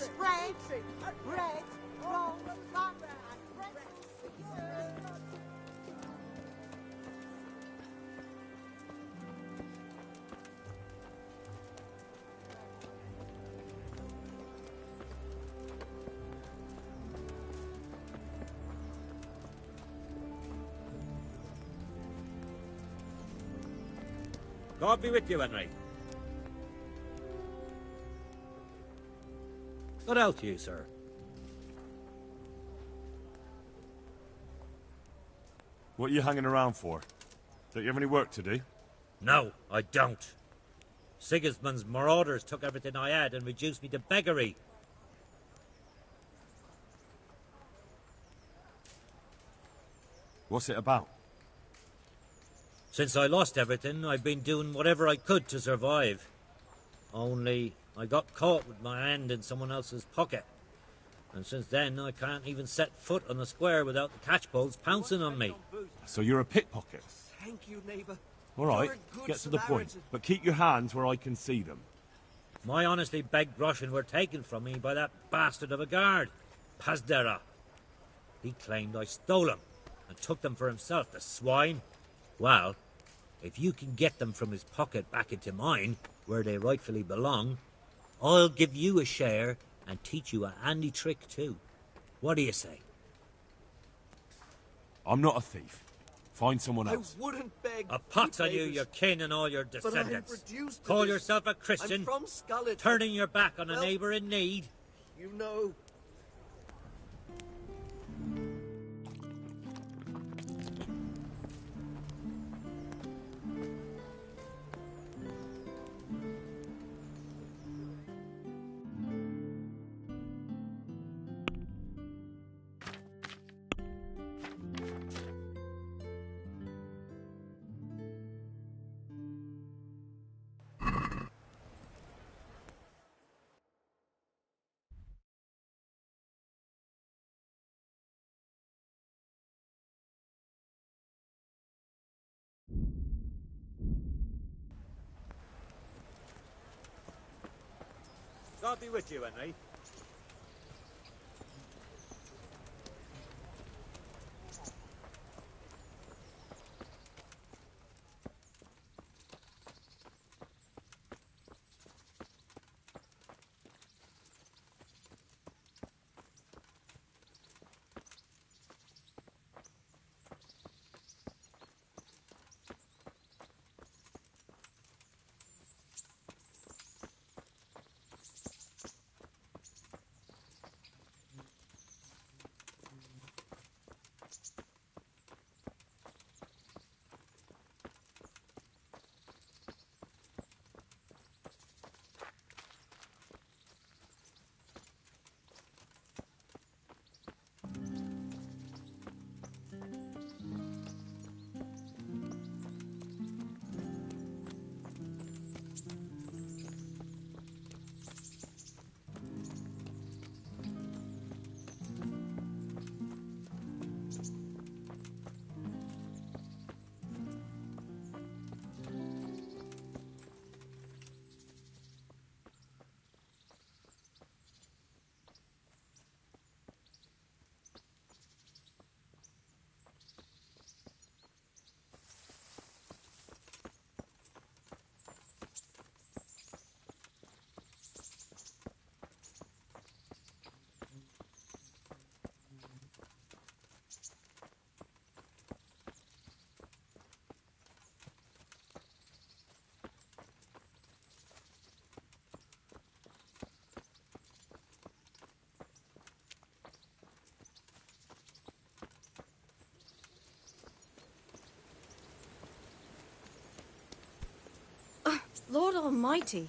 fresh bread, rolls, butter, and pretzels for you. God be with you, Henry. Good health to you, sir. What are you hanging around for? Don't you have any work to do? No, I don't. Sigismund's marauders took everything I had and reduced me to beggary. What's it about? Since I lost everything, I've been doing whatever I could to survive. Only I got caught with my hand in someone else's pocket. And since then, I can't even set foot on the square without the catchpolls pouncing on me. So you're a pickpocket? Thank you, neighbour. All right, get to the point. But keep your hands where I can see them. My honestly begged groschen were taken from me by that bastard of a guard, Pazdera. He claimed I stole them and took them for himself, the swine. Well, if you can get them from his pocket back into mine, where they rightfully belong, I'll give you a share and teach you a handy trick too. What do you say? I'm not a thief. Find someone else. I wouldn't beg. A pox on you, your kin and all your descendants. Call yourself a Christian, I'm from Scullet. turning your back on a neighbour in need. You know. God be with you, Henry. Lord Almighty.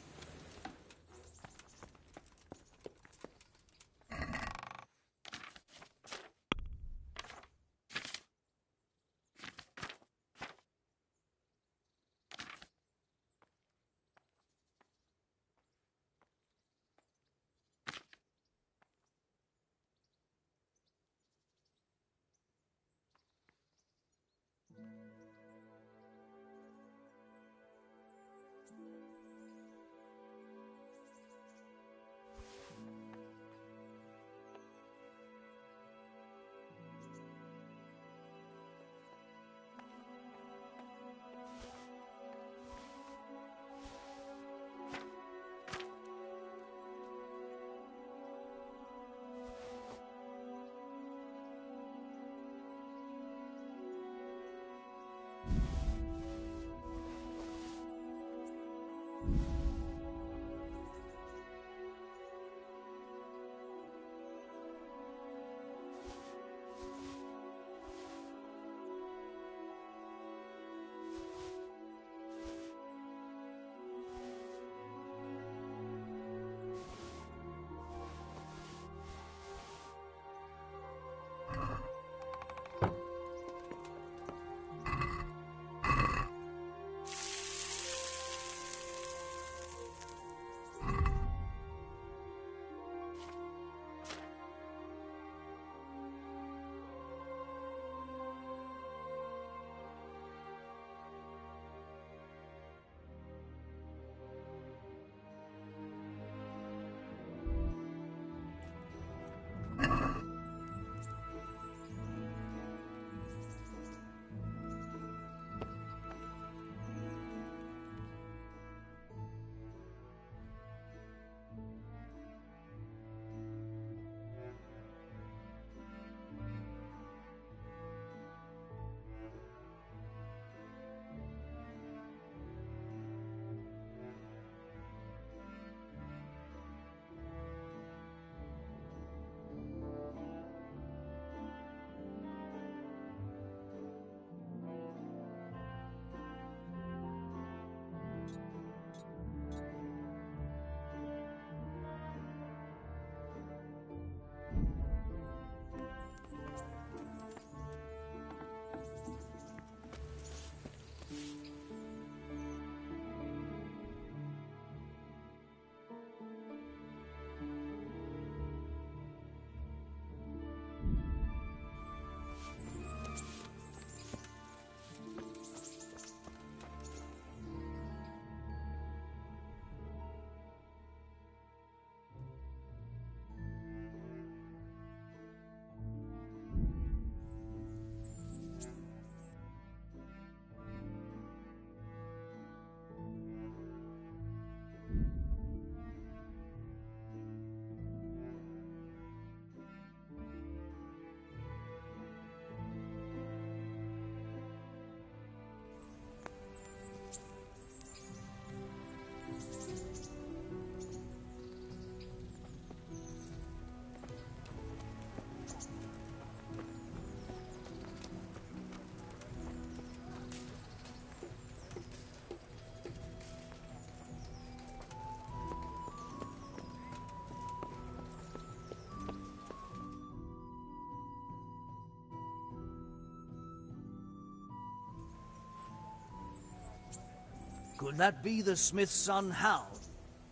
Could that be the smith's son, Hal?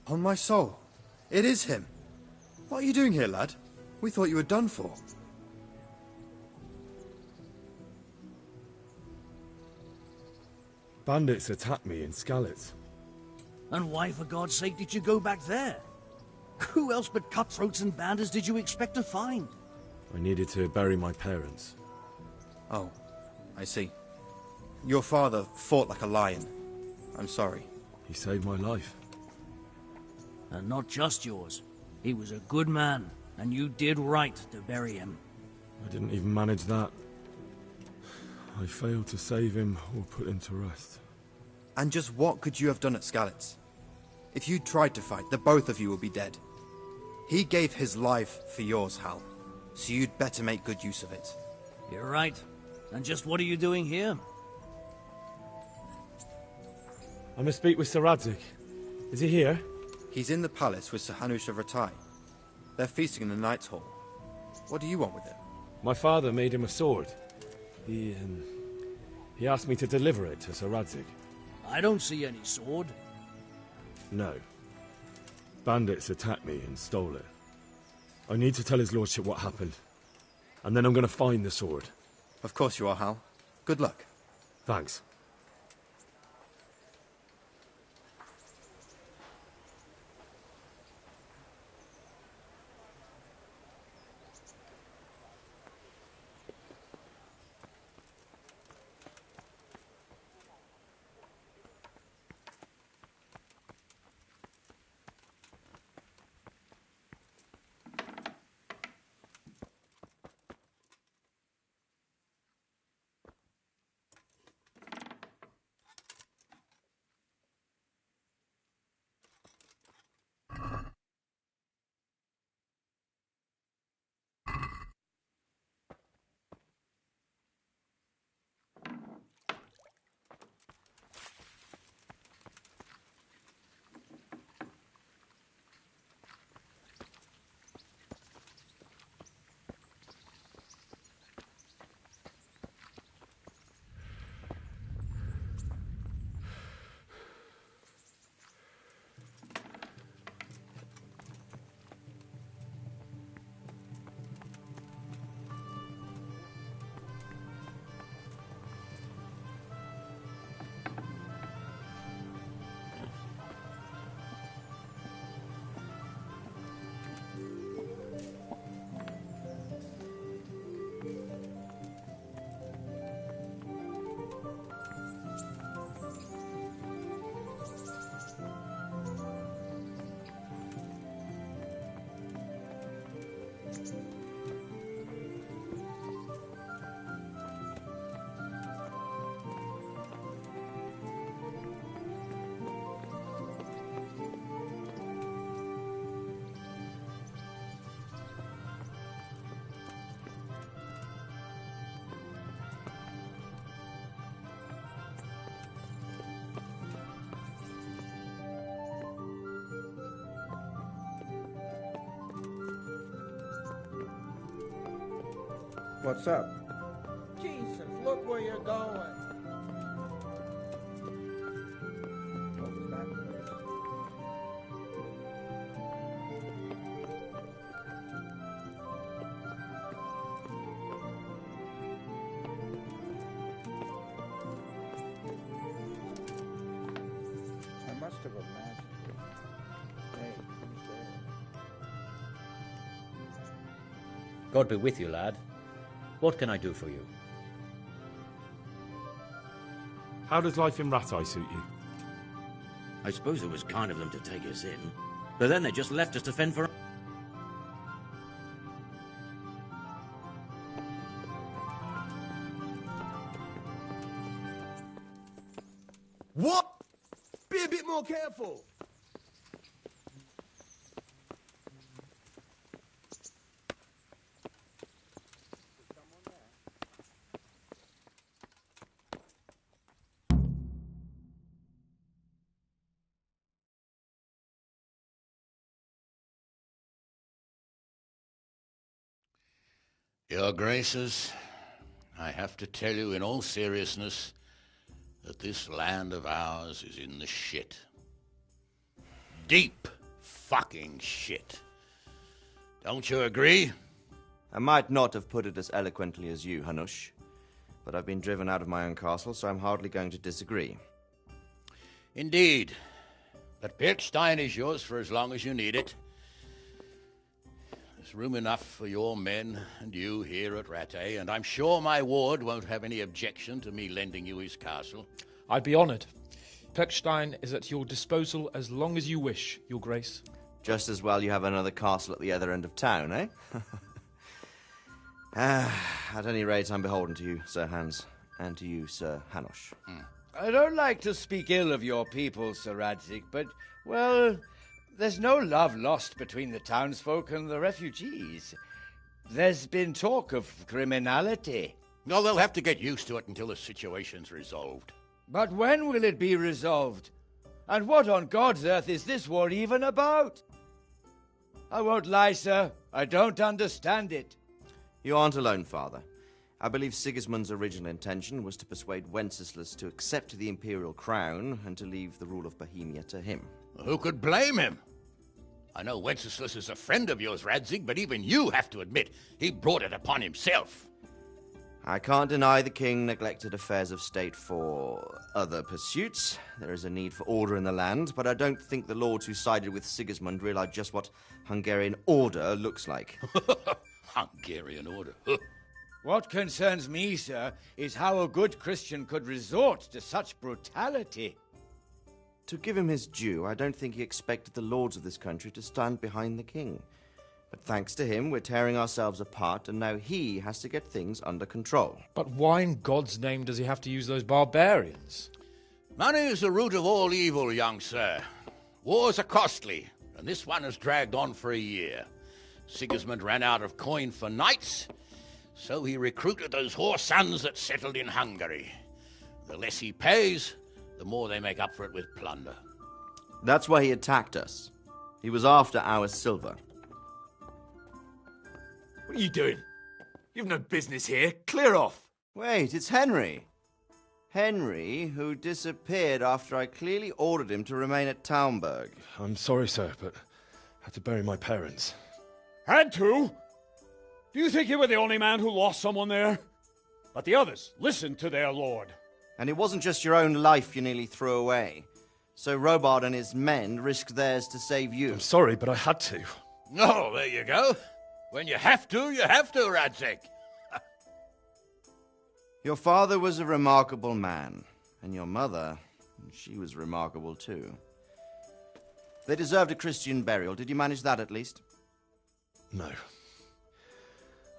On my soul, it is him. What are you doing here, lad? We thought you were done for. Bandits attacked me in Skalitz. And why, for God's sake, did you go back there? Who else but cutthroats and bandits did you expect to find? I needed to bury my parents. Oh, I see. Your father fought like a lion. I'm sorry. He saved my life. And not just yours. He was a good man, and you did right to bury him. I didn't even manage that. I failed to save him or put him to rest. And just what could you have done at Skalitz? If you tried to fight, the both of you will be dead. He gave his life for yours, Hal. So you'd better make good use of it. You're right. And just what are you doing here? I must speak with Sir Radzig. Is he here? He's in the palace with Sir Hanush of Ratai. They're feasting in the Knight's Hall. What do you want with him? My father made him a sword. He asked me to deliver it to Sir Radzig. I don't see any sword. No. Bandits attacked me and stole it. I need to tell his lordship what happened. And then I'm going to find the sword. Of course you are, Hal. Good luck. Thanks. What's up? Jesus, look where you're going. What was that place? I must have imagined it. Hey, who's there? God be with you, lad. What can I do for you? How does life in Ratai suit you? I suppose it was kind of them to take us in, but then they just left us to fend for... What? Be a bit more careful. Your Graces, I have to tell you in all seriousness, that this land of ours is in the shit. Deep fucking shit. Don't you agree? I might not have put it as eloquently as you, Hanush, but I've been driven out of my own castle, so I'm hardly going to disagree. Indeed. But Birkstein is yours for as long as you need it. There's room enough for your men and you here at Rattay, and I'm sure my ward won't have any objection to me lending you his castle. I'd be honoured. Birkstein is at your disposal as long as you wish, Your Grace. Just as well you have another castle at the other end of town, eh? At any rate, I'm beholden to you, Sir Hans, and to you, Sir Hanush. I don't like to speak ill of your people, Sir Radzig, but, well, there's no love lost between the townsfolk and the refugees. There's been talk of criminality. Well, they'll have to get used to it until the situation's resolved. But when will it be resolved? And what on God's earth is this war even about? I won't lie, sir. I don't understand it. You aren't alone, Father. I believe Sigismund's original intention was to persuade Wenceslas to accept the imperial crown and to leave the rule of Bohemia to him. Who could blame him? I know Wenceslas is a friend of yours, Radzig, but even you have to admit he brought it upon himself. I can't deny the king neglected affairs of state for other pursuits. There is a need for order in the land, but I don't think the lords who sided with Sigismund realized just what Hungarian order looks like. Hungarian order? What concerns me, sir, is how a good Christian could resort to such brutality. To give him his due, I don't think he expected the lords of this country to stand behind the king. But thanks to him, we're tearing ourselves apart, and now he has to get things under control. But why in God's name does he have to use those barbarians? Money is the root of all evil, young sir. Wars are costly, and this one has dragged on for a year. Sigismund ran out of coin for knights, so he recruited those whore sons that settled in Hungary. The less he pays, the more they make up for it with plunder. That's why he attacked us. He was after our silver. What are you doing? You've no business here. Clear off. Wait, it's Henry. Henry, who disappeared after I clearly ordered him to remain at Taumberg. I'm sorry, sir, but I had to bury my parents. Had to? Do you think you were the only man who lost someone there? But the others listened to their lord. And it wasn't just your own life you nearly threw away. So Robard and his men risked theirs to save you. I'm sorry, but I had to. Oh, there you go. When you have to, Radzig. Your father was a remarkable man, and your mother, she was remarkable too. They deserved a Christian burial. Did you manage that at least? No.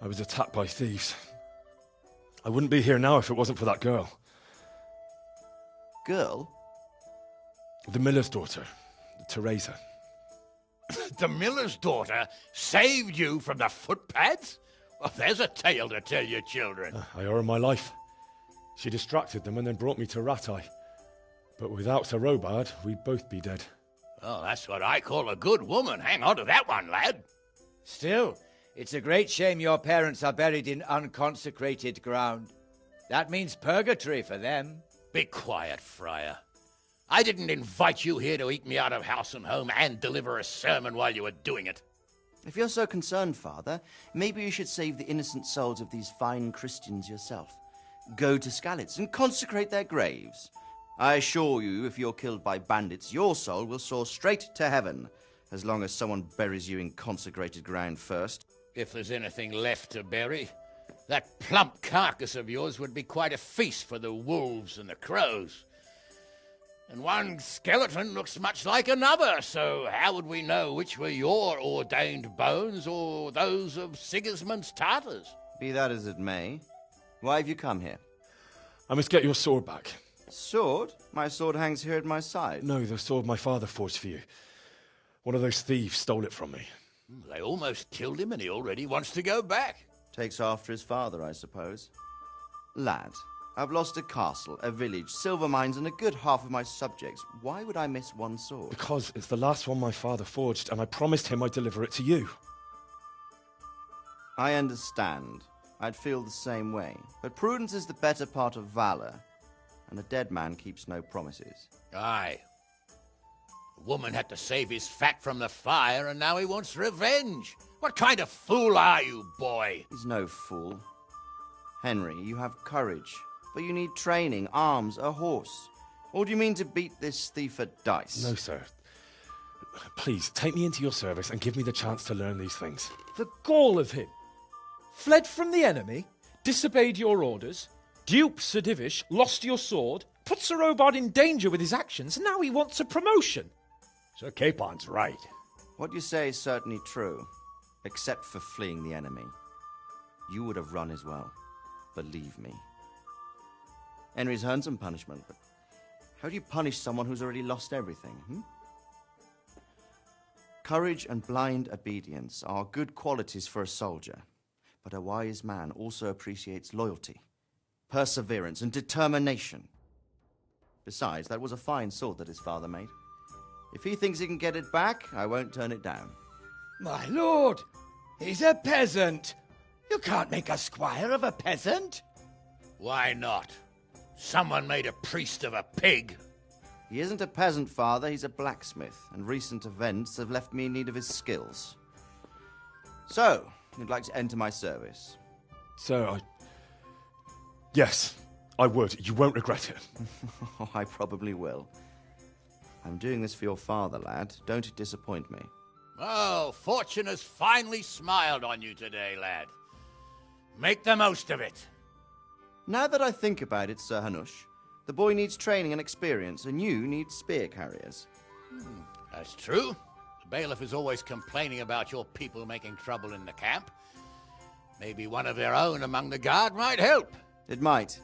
I was attacked by thieves. I wouldn't be here now if it wasn't for that girl. Girl? The miller's daughter, Teresa. The miller's daughter saved you from the footpads? Well, there's a tale to tell your children. I owe her my life. She distracted them and then brought me to Rattay. But without Sir Robard, we'd both be dead. Oh, that's what I call a good woman. Hang on to that one, lad. Still, it's a great shame your parents are buried in unconsecrated ground. That means purgatory for them. Be quiet, Friar. I didn't invite you here to eat me out of house and home and deliver a sermon while you were doing it. If you're so concerned, Father, maybe you should save the innocent souls of these fine Christians yourself. Go to Skalitz and consecrate their graves. I assure you, if you're killed by bandits, your soul will soar straight to heaven, as long as someone buries you in consecrated ground first. If there's anything left to bury, that plump carcass of yours would be quite a feast for the wolves and the crows. And one skeleton looks much like another, so how would we know which were your ordained bones or those of Sigismund's Tartars? Be that as it may, why have you come here? I must get your sword back. Sword? My sword hangs here at my side. No, the sword my father forged for you. One of those thieves stole it from me. They almost killed him and he already wants to go back. Takes after his father, I suppose. Lad, I've lost a castle, a village, silver mines, and a good half of my subjects. Why would I miss one sword? Because it's the last one my father forged, and I promised him I'd deliver it to you. I understand. I'd feel the same way. But prudence is the better part of valor. and a dead man keeps no promises. Aye. The woman had to save his fat from the fire, and now he wants revenge. What kind of fool are you, boy? He's no fool. Henry, you have courage, but you need training, arms, a horse. Or do you mean to beat this thief at dice? No, sir. Please, take me into your service and give me the chance to learn these things. The gall of him. Fled from the enemy, disobeyed your orders, duped Sir Divish, lost your sword, put Sir Robard in danger with his actions, and now he wants a promotion. Sir Capon's right. What you say is certainly true, except for fleeing the enemy. You would have run as well, believe me. Henry's earned some punishment, but how do you punish someone who's already lost everything, Courage and blind obedience are good qualities for a soldier, but a wise man also appreciates loyalty, perseverance, and determination. Besides, that was a fine sword that his father made. If he thinks he can get it back, I won't turn it down. My lord, he's a peasant. You can't make a squire of a peasant. Why not? Someone made a priest of a pig. He isn't a peasant, father, he's a blacksmith, and recent events have left me in need of his skills. So, you'd like to enter my service? Sir, Yes, I would. You won't regret it. Oh, I probably will. I'm doing this for your father, lad. Don't disappoint me. Oh, fortune has finally smiled on you today, lad. Make the most of it. Now that I think about it, Sir Hanush, the boy needs training and experience, and you need spear carriers. That's true. The bailiff is always complaining about your people making trouble in the camp. Maybe one of their own among the guard might help. It might.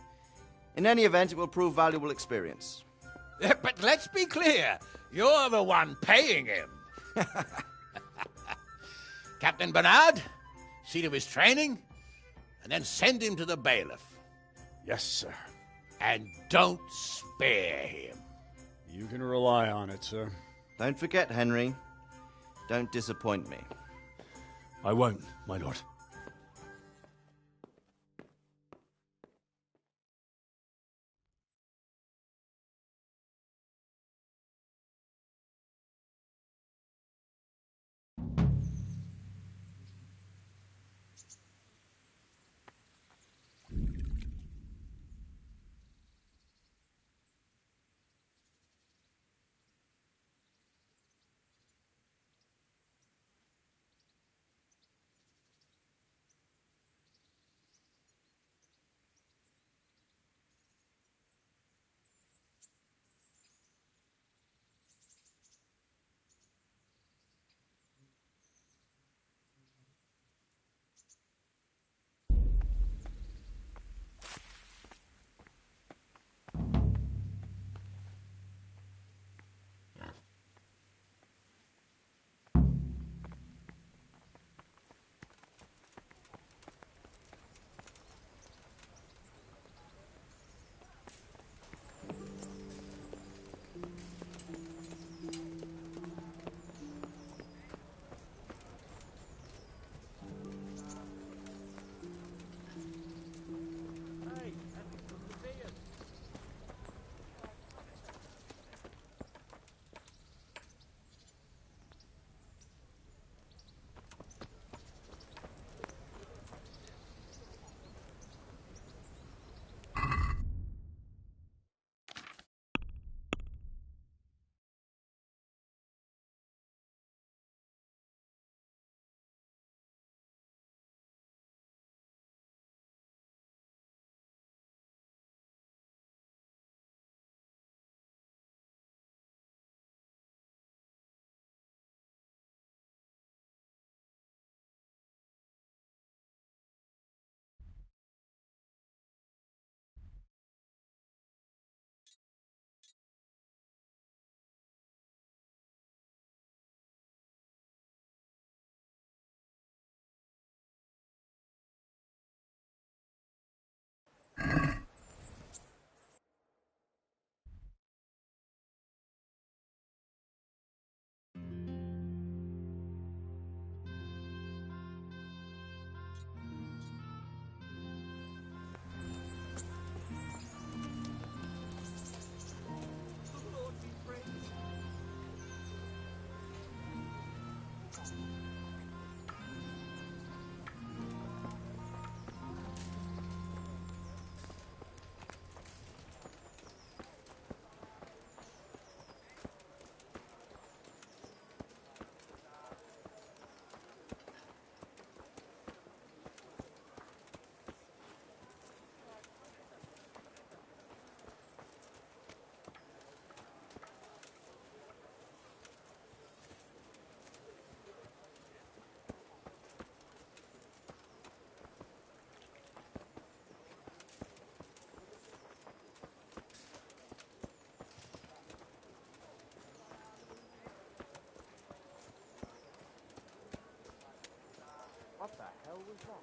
In any event, it will prove valuable experience. But let's be clear. You're the one paying him. Captain Bernard, see to his training, and then send him to the bailiff. Yes, sir. And don't spare him. You can rely on it, sir. Don't forget, Henry. Don't disappoint me. I won't, my lord. hell was that?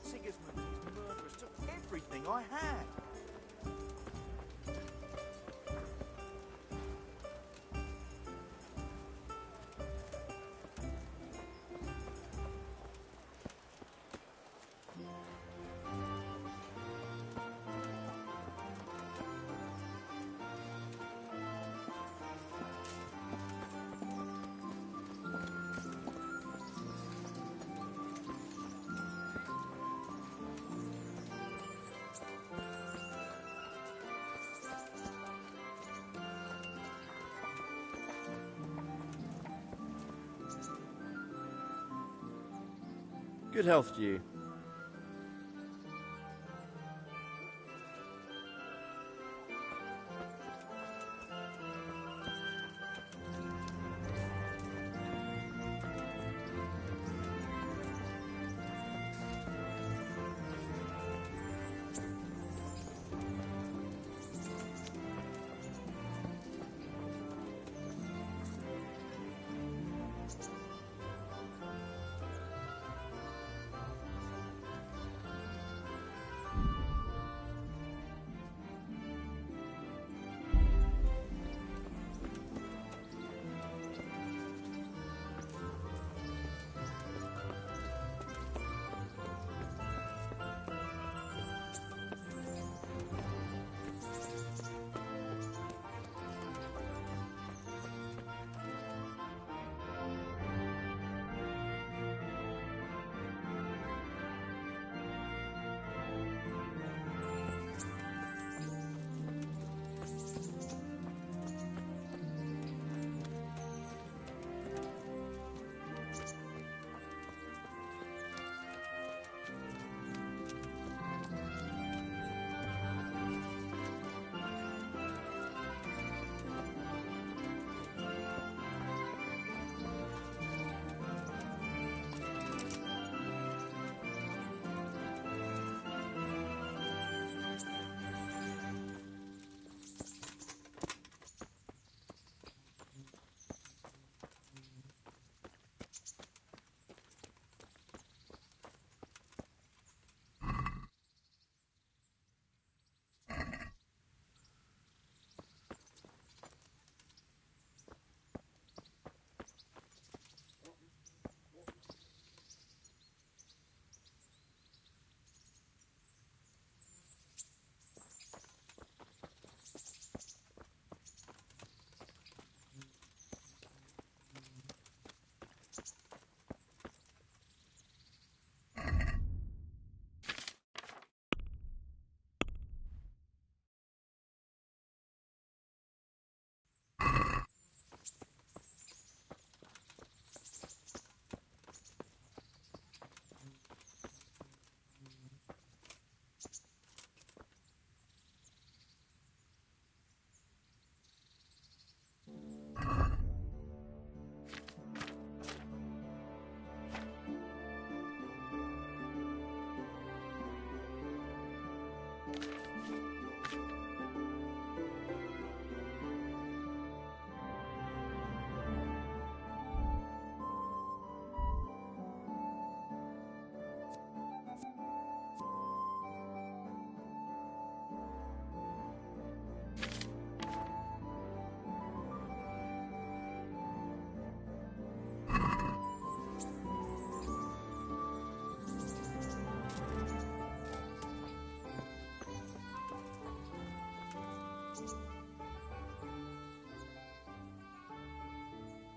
Sigismund, these murderers took everything I had. Good health to you.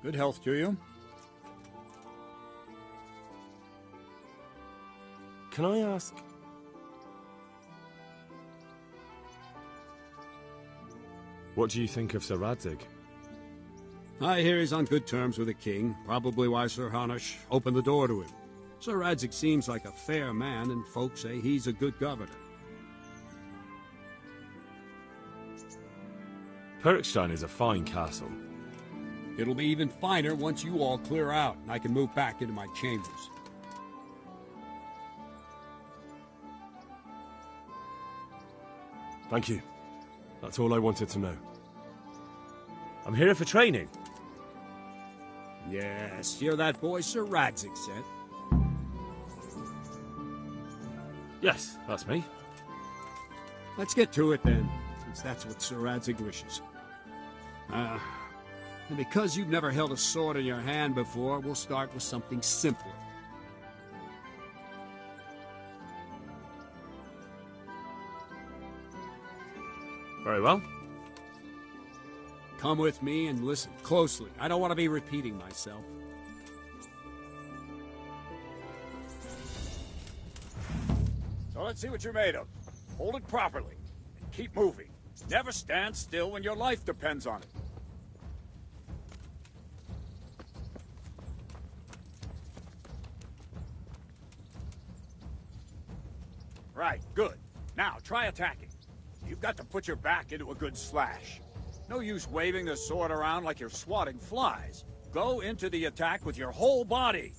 Good health to you. Can I ask... What do you think of Sir Radzig? I hear he's on good terms with the king, probably why Sir Hanush opened the door to him. Sir Radzig seems like a fair man, and folk say he's a good governor. Perkstein is a fine castle. It'll be even finer once you all clear out and I can move back into my chambers. Thank you. That's all I wanted to know. I'm here for training. Yes, you're that boy Sir Radzig sent. Yes, that's me. Let's get to it then, since that's what Sir Radzig wishes. And because you've never held a sword in your hand before, we'll start with something simpler. Very well. Come with me and listen closely. I don't want to be repeating myself. So let's see what you're made of. Hold it properly. And keep moving. Never stand still when your life depends on it. Right, good. Now, try attacking. You've got to put your back into a good slash. No use waving the sword around like you're swatting flies. Go into the attack with your whole body.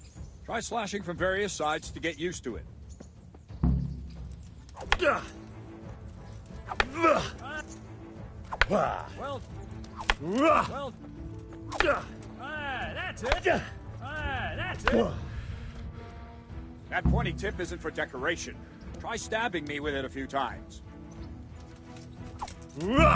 Try slashing from various sides to get used to it. Well, that's it. That's it. That pointy tip isn't for decoration. Try stabbing me with it a few times. Good.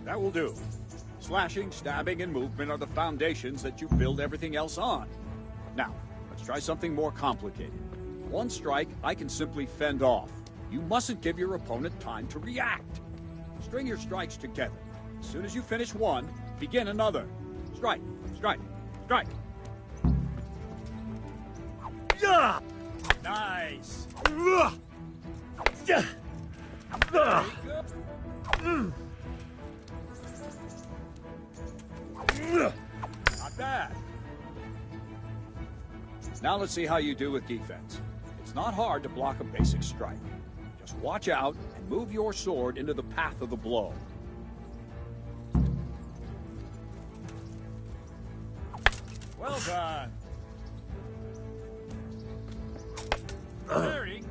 That will do. Slashing, stabbing, and movement are the foundations that you build everything else on. Now, let's try something more complicated. One strike, I can simply fend off. You mustn't give your opponent time to react. String your strikes together. As soon as you finish one, begin another. Strike, strike, strike. Nice. Not bad. Now let's see how you do with defense. It's not hard to block a basic strike. Just watch out and move your sword into the path of the blow. Well done. Parry.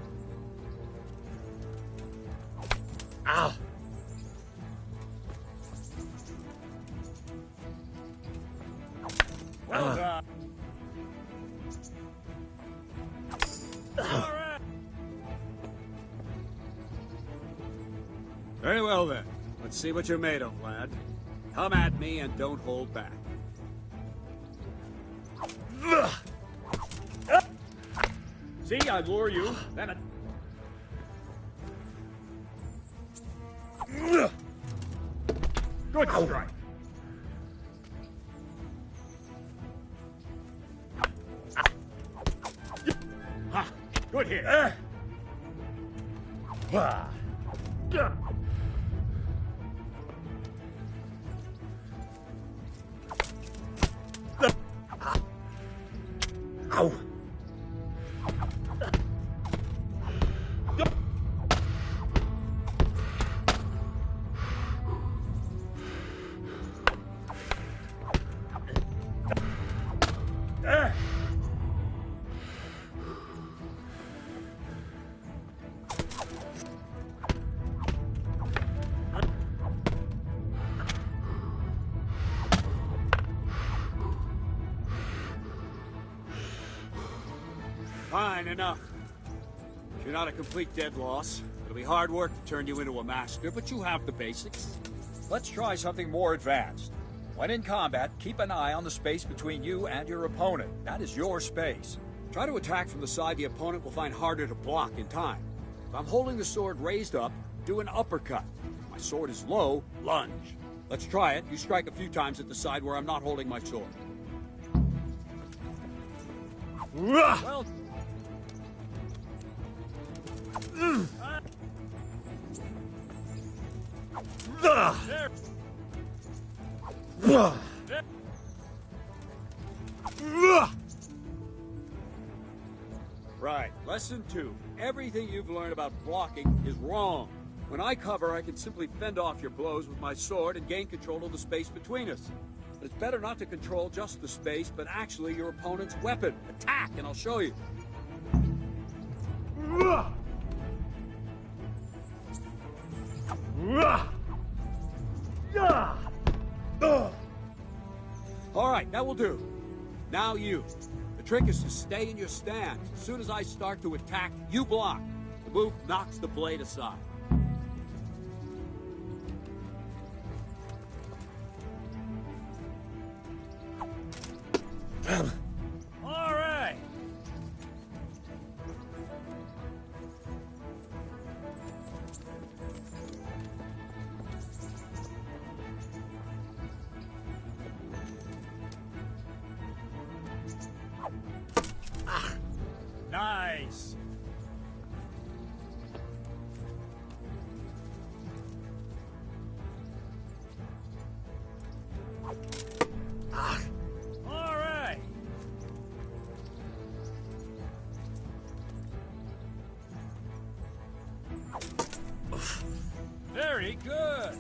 Ow! Well done. All right. Very well then. Let's see what you're made of, lad. Come at me and don't hold back. See, I lure you, then good strike. Ha, good hit. Ow! Fine, enough. You're not a complete dead loss. It'll be hard work to turn you into a master, but you have the basics. Let's try something more advanced. When in combat, keep an eye on the space between you and your opponent. That is your space. Try to attack from the side the opponent will find harder to block in time. If I'm holding the sword raised up, do an uppercut. If my sword is low, lunge. Let's try it. You strike a few times at the side where I'm not holding my sword. Well... There. Right. Lesson 2. Everything you've learned about blocking is wrong. When I cover, I can simply fend off your blows with my sword and gain control of the space between us. But it's better not to control just the space, but actually your opponent's weapon. Attack, and I'll show you. All right, that will do. Now you. The trick is to stay in your stance. As soon as I start to attack, you block. The move knocks the blade aside. All right. Nice. All right. Very good.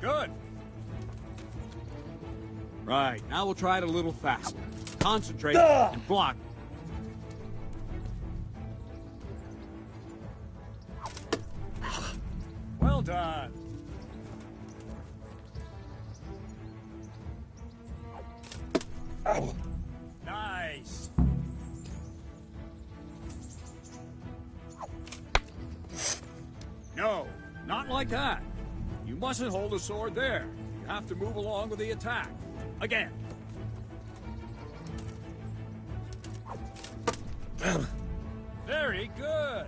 Good. Right, now we'll try it a little faster. Concentrate and block. Well done. Nice. No, not like that. You mustn't hold the sword there. You have to move along with the attack. Again. Very good.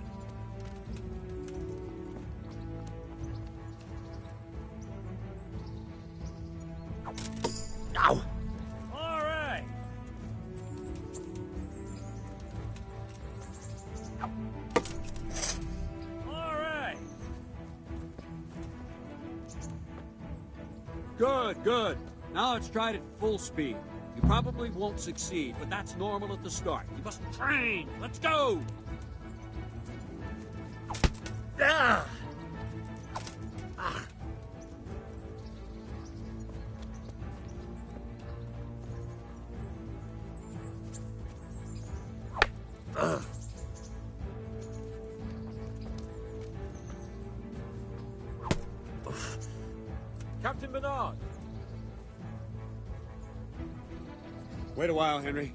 Ow! All right. All right. Good, good. Now let's try it at full speed. You probably won't succeed, but that's normal at the start. You must train. Let's go! Ah. Captain Bernard! Wait a while, Henry.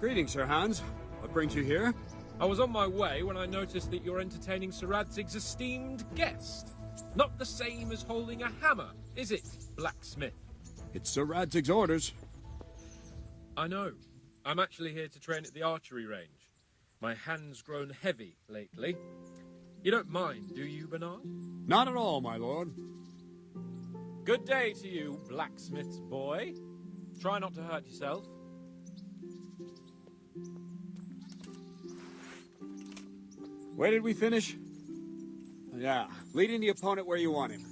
Greetings, Sir Hans. What brings you here? I was on my way when I noticed that you're entertaining Sir Radzig's esteemed guest. Not the same as holding a hammer, is it, blacksmith? It's Sir Radzig's orders. I know. I'm actually here to train at the archery range. My hand's grown heavy lately. You don't mind, do you, Bernard? Not at all, my lord. Good day to you, blacksmith's boy. Try not to hurt yourself. Where did we finish? Yeah, leading the opponent where you want him.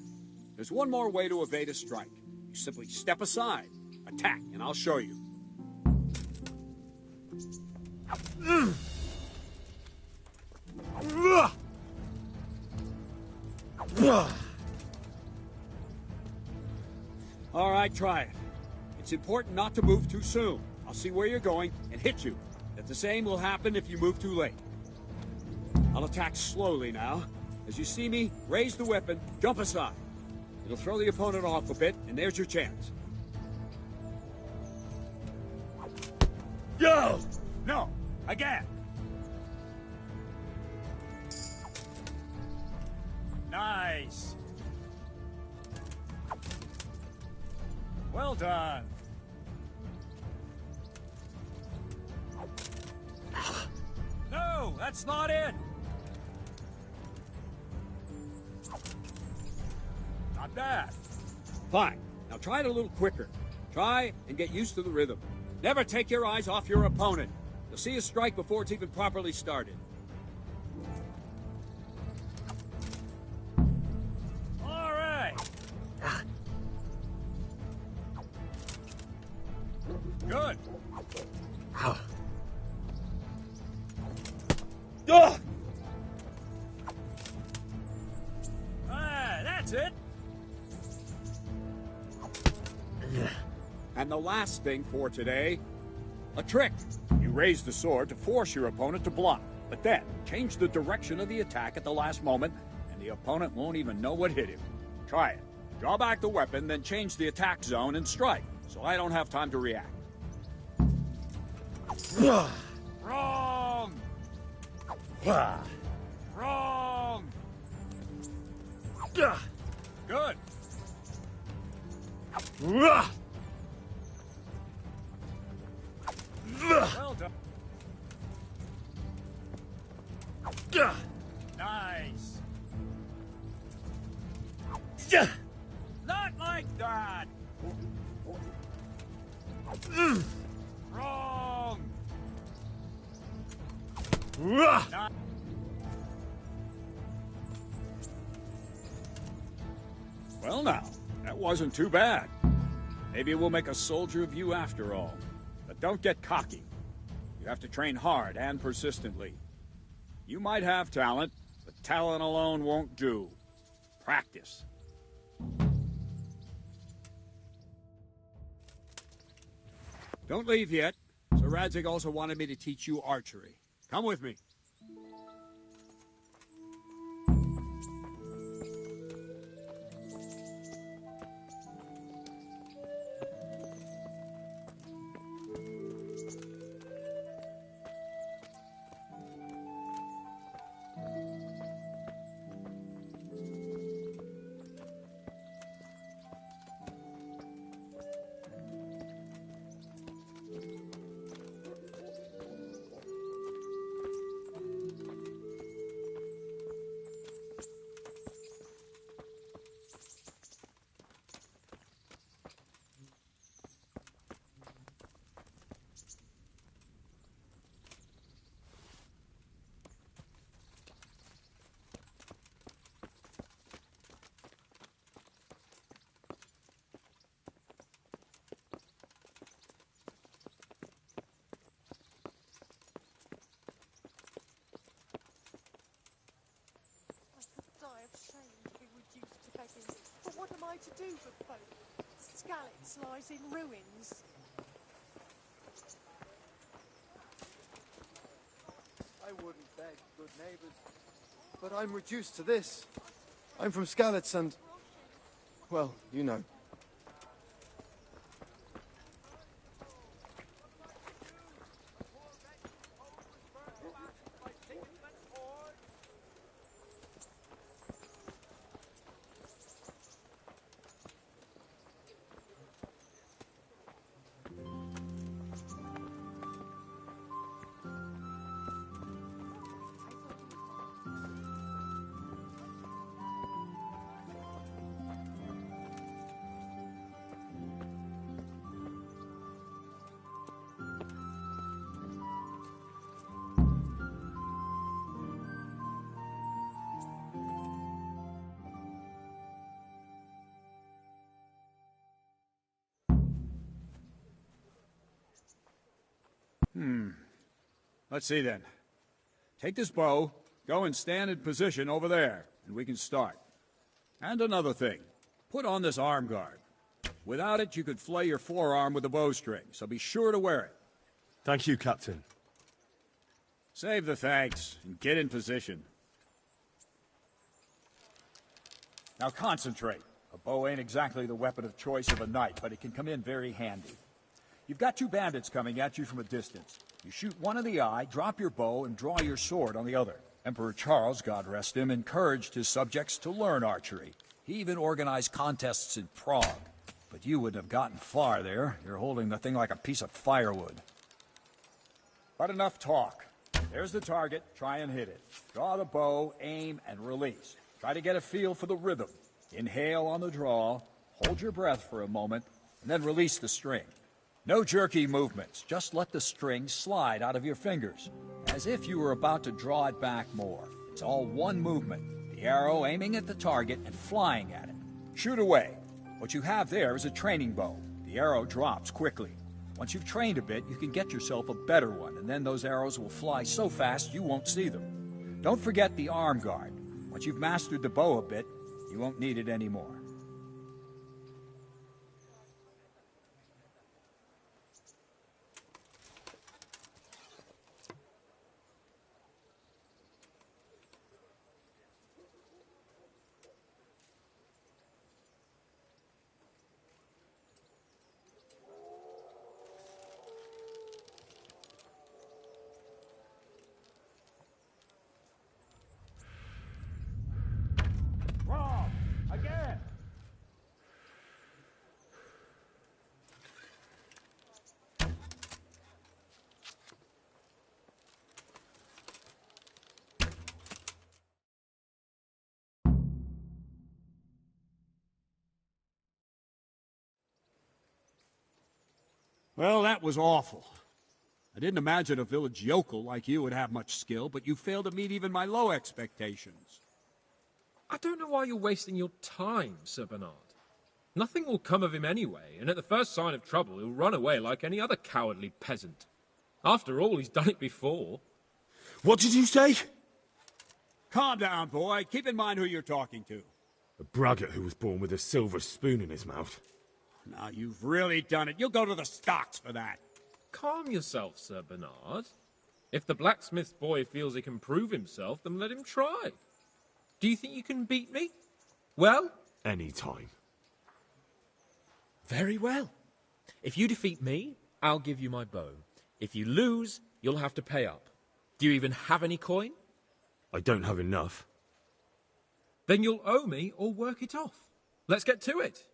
There's one more way to evade a strike. You simply step aside, attack, and I'll show you. All right, try it. It's important not to move too soon. I'll see where you're going and hit you. But the same will happen if you move too late. I'll attack slowly now. As you see me, raise the weapon, jump aside. It'll throw the opponent off a bit, and there's your chance. Go! No, again. Nice. Well done. No, that's not it. Not bad. Fine. Now try it a little quicker. Try and get used to the rhythm. Never take your eyes off your opponent. You'll see a strike before it's even properly started. Good. Ah. That's it. And the last thing for today, a trick. You raise the sword to force your opponent to block, but then change the direction of the attack at the last moment, and the opponent won't even know what hit him. Try it. Draw back the weapon, then change the attack zone and strike, so I don't have time to react. Wrong! Wrong! Good. Well done. Nice. Not like that. Wrong. Not Well now, that wasn't too bad. Maybe we'll make a soldier of you after all. But don't get cocky. You have to train hard and persistently. You might have talent, but talent alone won't do. Practice. Don't leave yet. Sir Radzig also wanted me to teach you archery. Come with me. But what am I to do with folk? Skalitz lies in ruins. I wouldn't beg, good neighbors. But I'm reduced to this. I'm from Skalitz and... well, you know. Let's see then. Take this bow, go and stand in position over there, and we can start. And another thing, put on this arm guard. Without it, you could flay your forearm with a bowstring, so be sure to wear it. Thank you, Captain. Save the thanks, and get in position. Now concentrate. A bow ain't exactly the weapon of choice of a knight, but it can come in very handy. You've got two bandits coming at you from a distance. You shoot one in the eye, drop your bow, and draw your sword on the other. Emperor Charles, God rest him, encouraged his subjects to learn archery. He even organized contests in Prague. But you wouldn't have gotten far there. You're holding the thing like a piece of firewood. But enough talk. There's the target. Try and hit it. Draw the bow, aim, and release. Try to get a feel for the rhythm. Inhale on the draw, hold your breath for a moment, and then release the string. No jerky movements, just let the string slide out of your fingers, as if you were about to draw it back more. It's all one movement, the arrow aiming at the target and flying at it. Shoot away. What you have there is a training bow. The arrow drops quickly. Once you've trained a bit, you can get yourself a better one, and then those arrows will fly so fast you won't see them. Don't forget the arm guard. Once you've mastered the bow a bit, you won't need it anymore. Again! Well, that was awful. I didn't imagine a village yokel like you would have much skill, but you failed to meet even my low expectations. I don't know why you're wasting your time, Sir Bernard. Nothing will come of him anyway, and at the first sign of trouble he'll run away like any other cowardly peasant. After all, he's done it before. What did you say? Calm down, boy. Keep in mind who you're talking to. A braggart who was born with a silver spoon in his mouth. Now, you've really done it. You'll go to the stocks for that. Calm yourself, Sir Bernard. If the blacksmith's boy feels he can prove himself, then let him try. Do you think you can beat me? Well? Any time. Very well. If you defeat me, I'll give you my bow. If you lose, you'll have to pay up. Do you even have any coin? I don't have enough. Then you'll owe me or work it off. Let's get to it.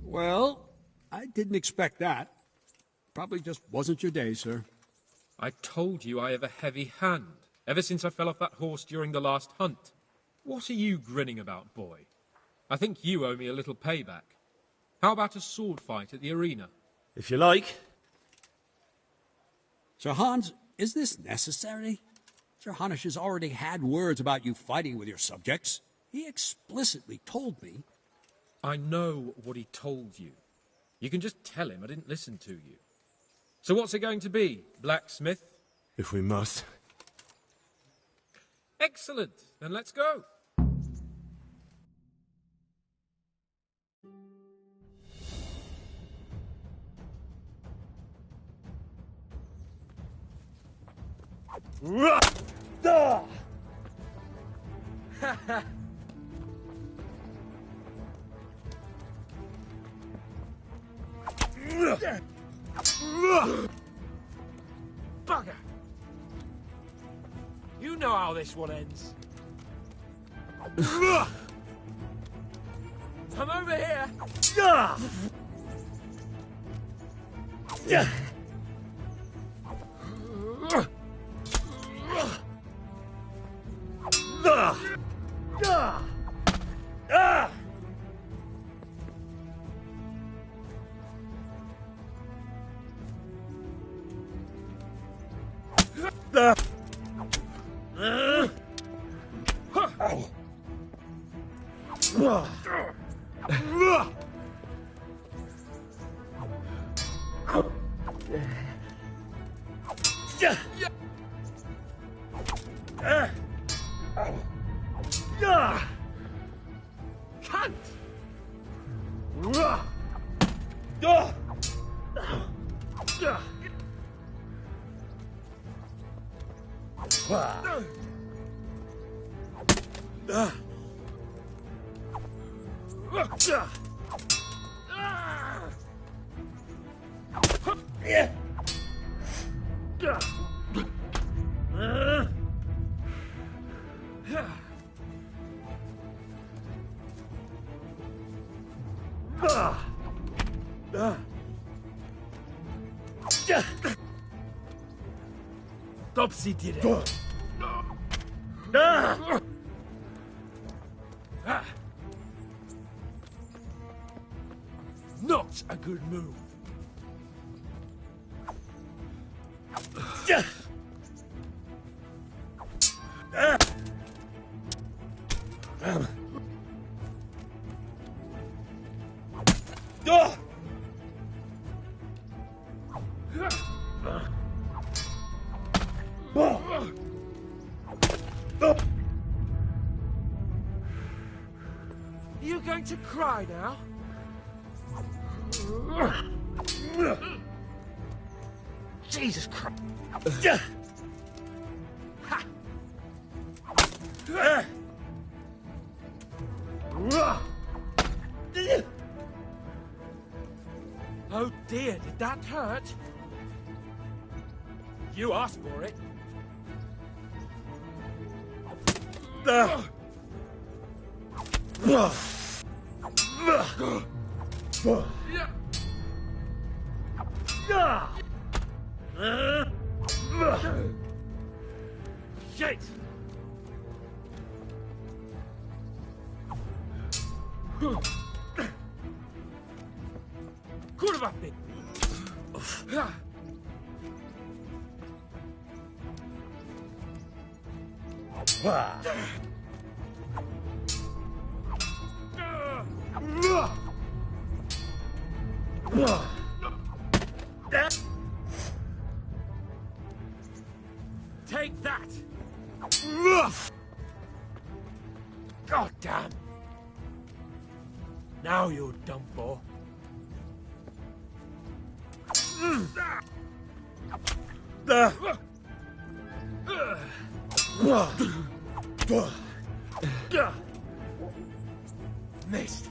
Well, I didn't expect that. Probably just wasn't your day, sir. I told you I have a heavy hand, ever since I fell off that horse during the last hunt. What are you grinning about, boy? I think you owe me a little payback. How about a sword fight at the arena? If you like. Sir Hans, is this necessary? Sir Hanush has already had words about you fighting with your subjects. He explicitly told me. I know what he told you. You can just tell him I didn't listen to you. So what's it going to be, blacksmith? If we must. Excellent. Then let's go. Bugger! You know how this one ends. Come over here! cunt! Topsy did it. Not a good move. Are you going to cry now? Jesus Christ. Oh dear, did that hurt? You asked for it. Shit! Kurwa ty! Take that! God damn! Now you're done for. Missed.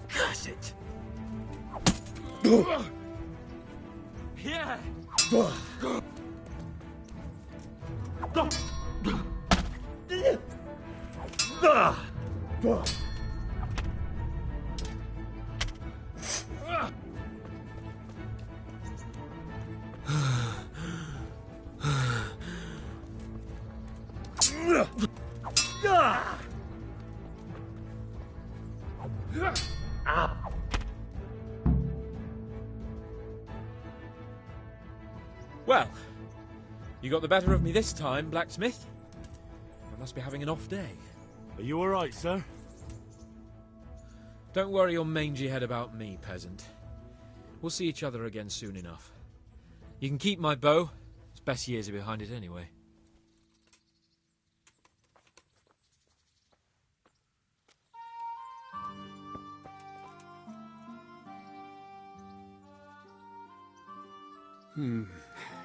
Curse it. Yeah. Well, you got the better of me this time, blacksmith. I must be having an off day. Are you all right, sir? Don't worry your mangy head about me, peasant. We'll see each other again soon enough. You can keep my bow. Its best years are behind it anyway.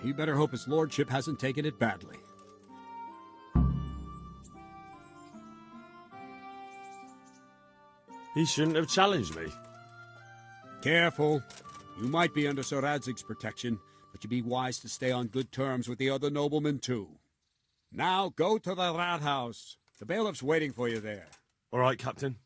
You better hope his lordship hasn't taken it badly. He shouldn't have challenged me. Careful. You might be under Sir Radzig's protection, but you'd be wise to stay on good terms with the other noblemen, too. Now go to the rat house. The bailiff's waiting for you there. All right, Captain.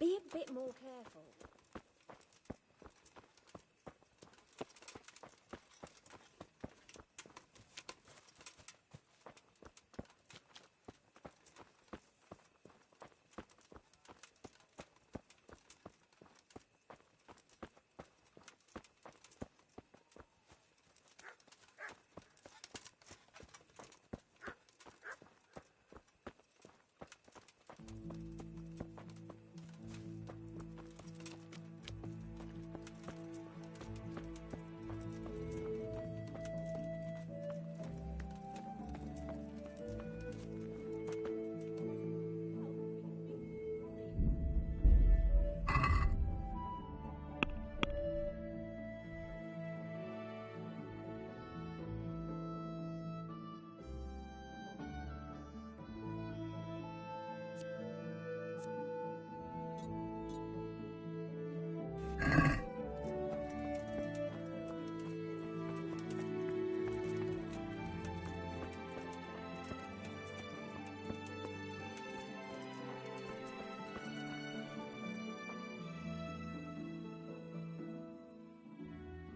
Be a bit more careful.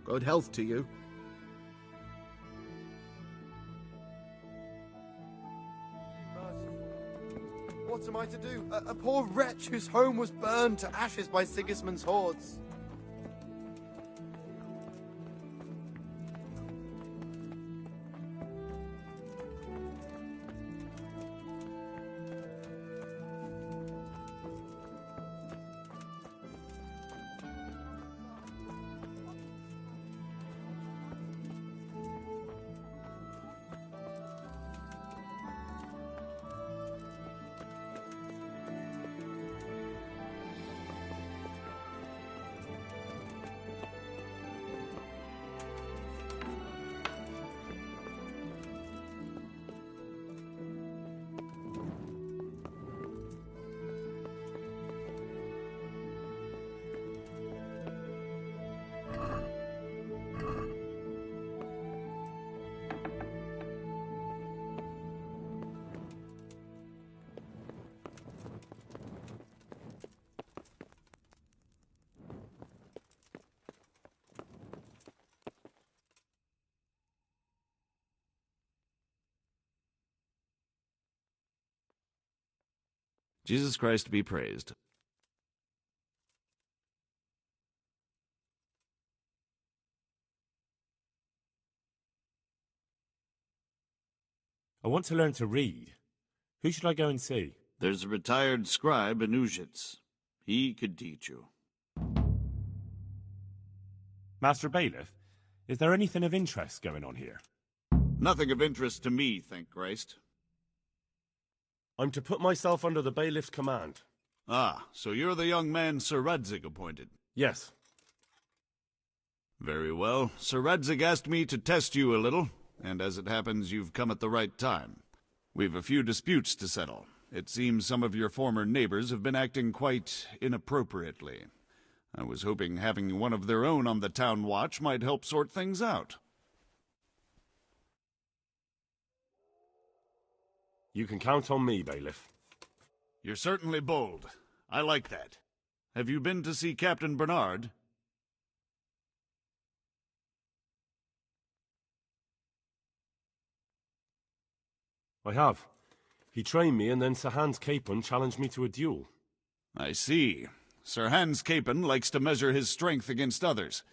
Good health to you. What am I to do? A poor wretch whose home was burned to ashes by Sigismund's hordes. Jesus Christ be praised. I want to learn to read. Who should I go and see? There's a retired scribe in Uzhitz. He could teach you. Master Bailiff, is there anything of interest going on here? Nothing of interest to me, thank Christ. I'm to put myself under the bailiff's command. Ah, so you're the young man Sir Radzig appointed. Yes. Very well. Sir Radzig asked me to test you a little, and as it happens, you've come at the right time. We've a few disputes to settle. It seems some of your former neighbors have been acting quite inappropriately. I was hoping having one of their own on the town watch might help sort things out. You can count on me, Bailiff. You're certainly bold. I like that. Have you been to see Captain Bernard? I have. He trained me, and then Sir Hans Capon challenged me to a duel. I see. Sir Hans Capon likes to measure his strength against others.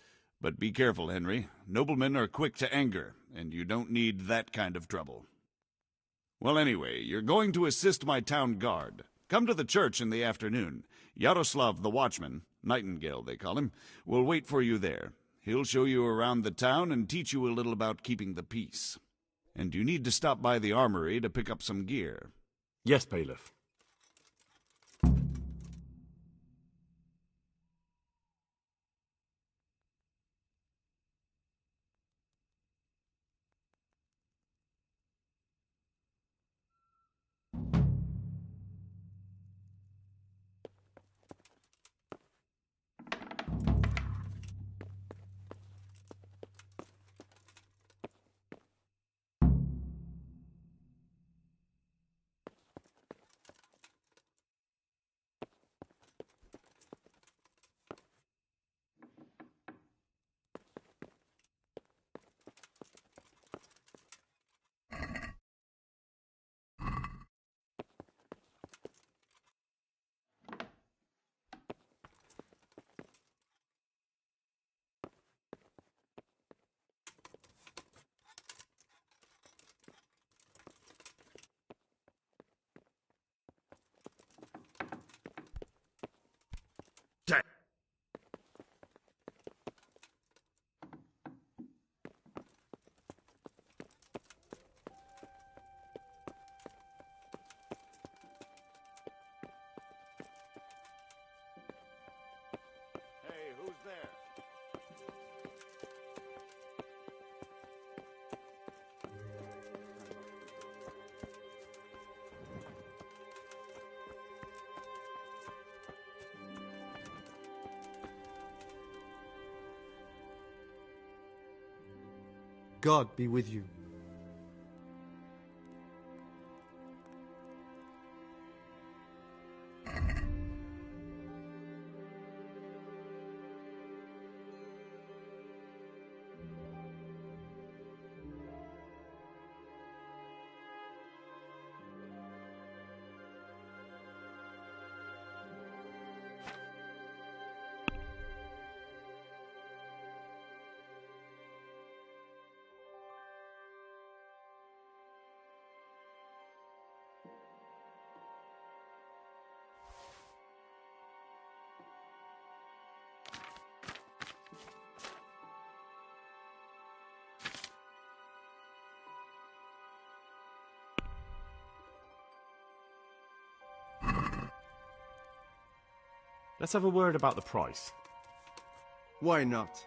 But be careful, Henry. Noblemen are quick to anger, and you don't need that kind of trouble. Well, anyway, you're going to assist my town guard. Come to the church in the afternoon. Yaroslav the watchman, Nightingale they call him, will wait for you there. He'll show you around the town and teach you a little about keeping the peace. And you need to stop by the armory to pick up some gear. Yes, Bailiff. God be with you. Let's have a word about the price. Why not?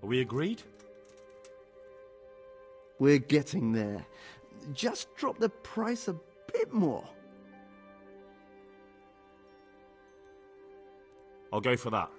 Are we agreed? We're getting there. Just drop the price a bit more. I'll go for that.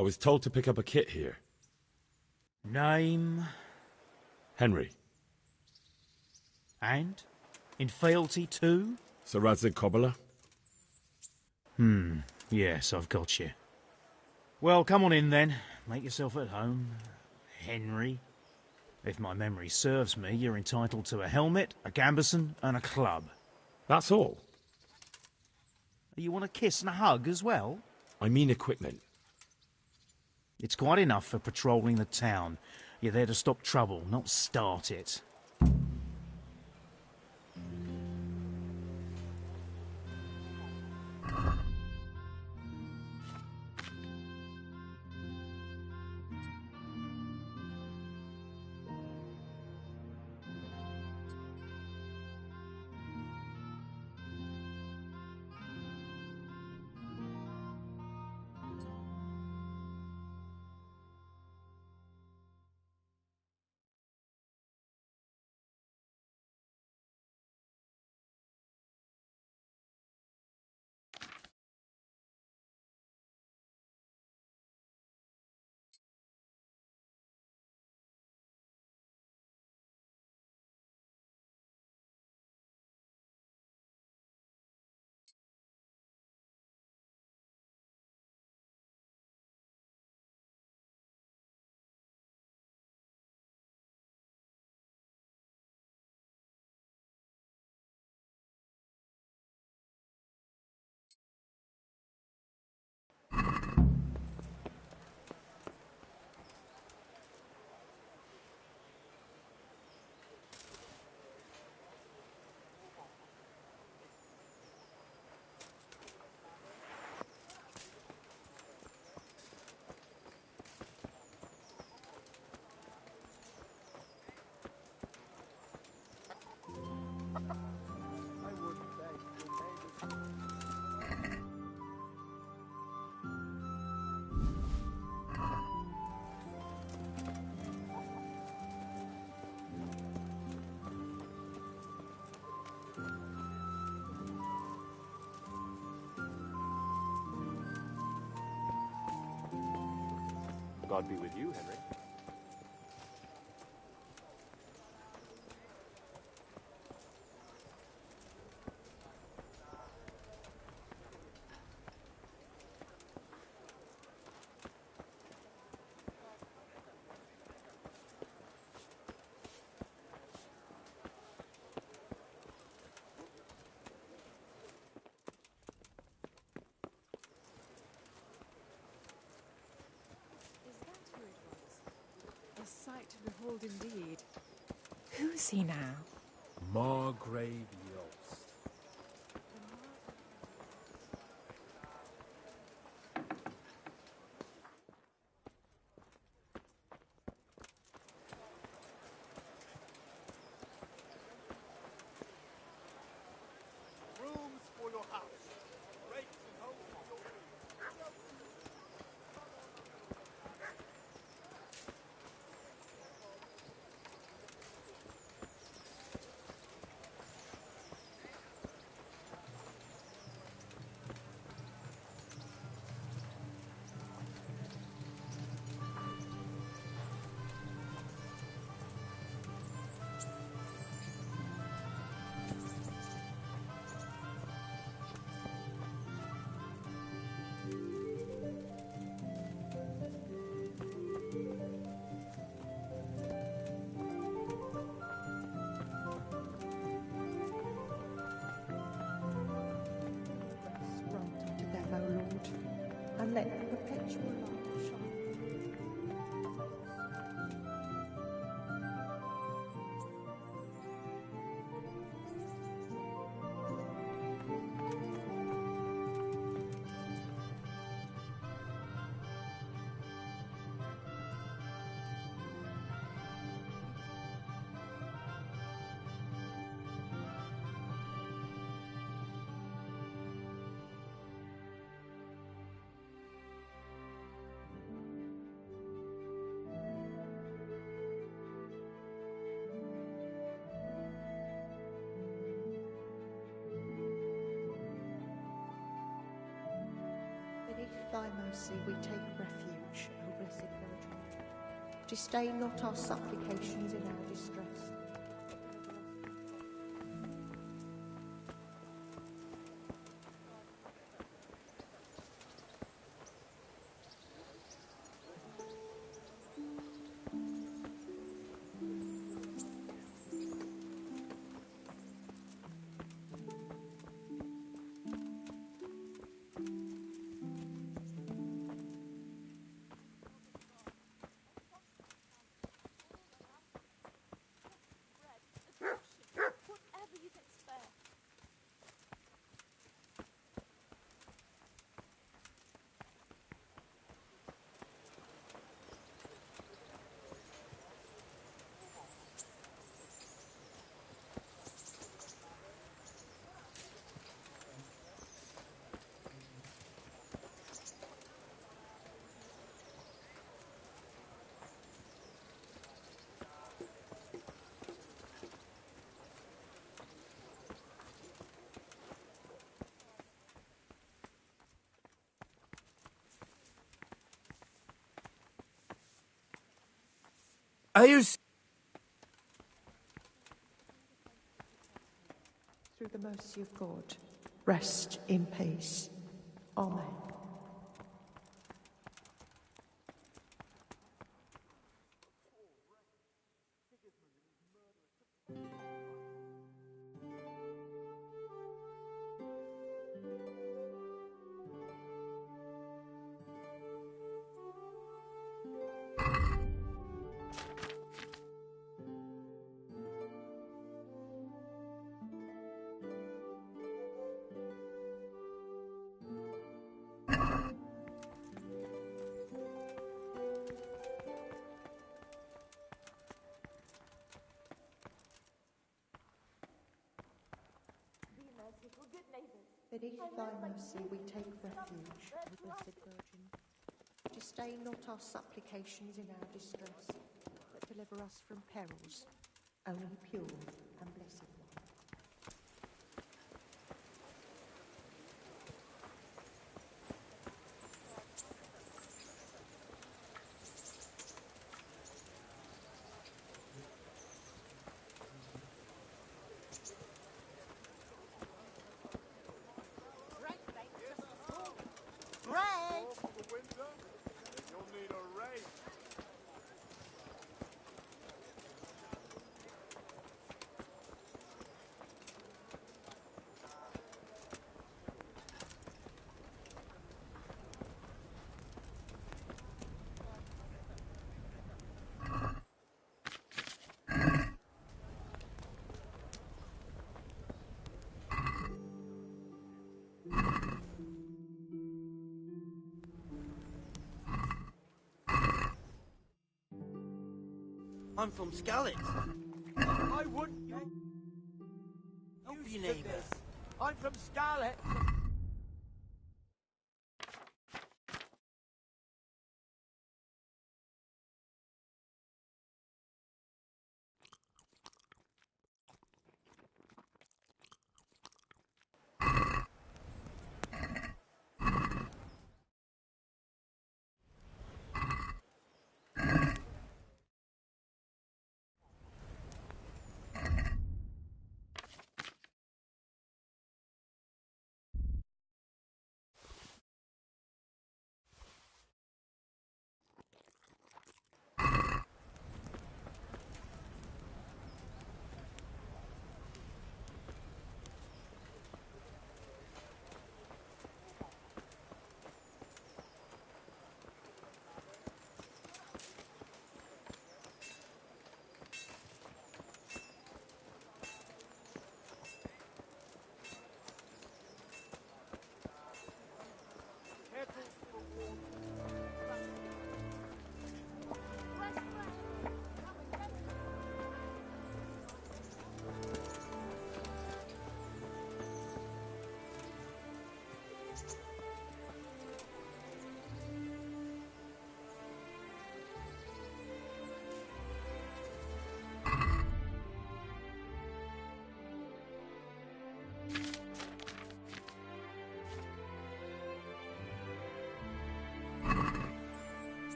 I was told to pick up a kit here. Name? Henry. And? In fealty too? Sir Radzig Kobyla? Yes, I've got you. Well, come on in then. Make yourself at home. Henry. If my memory serves me, you're entitled to a helmet, a gambeson, and a club. That's all? You want a kiss and a hug as well? I mean equipment. It's quite enough for patrolling the town. You're there to stop trouble, not start it. God be with you, Henry. A sight to behold indeed. Who's he now? Margrave Yost. Rooms for your house. Rakes and hoes for your Grant unto them, O Lord, and let the perpetual light shine. Beneath thy mercy we take refuge, O Blessed Virgin. Disdain not our supplications in our distress. Whatever you can spare. Are you... Through the mercy of God, rest in peace. Amen. Beneath thy mercy we take refuge, O Blessed Virgin. Disdain not our supplications in our distress, but deliver us from perils, only pure and blessed one. I'm from Skalitz. I wouldn't. Don't be neighbours. I'm from Scarlet.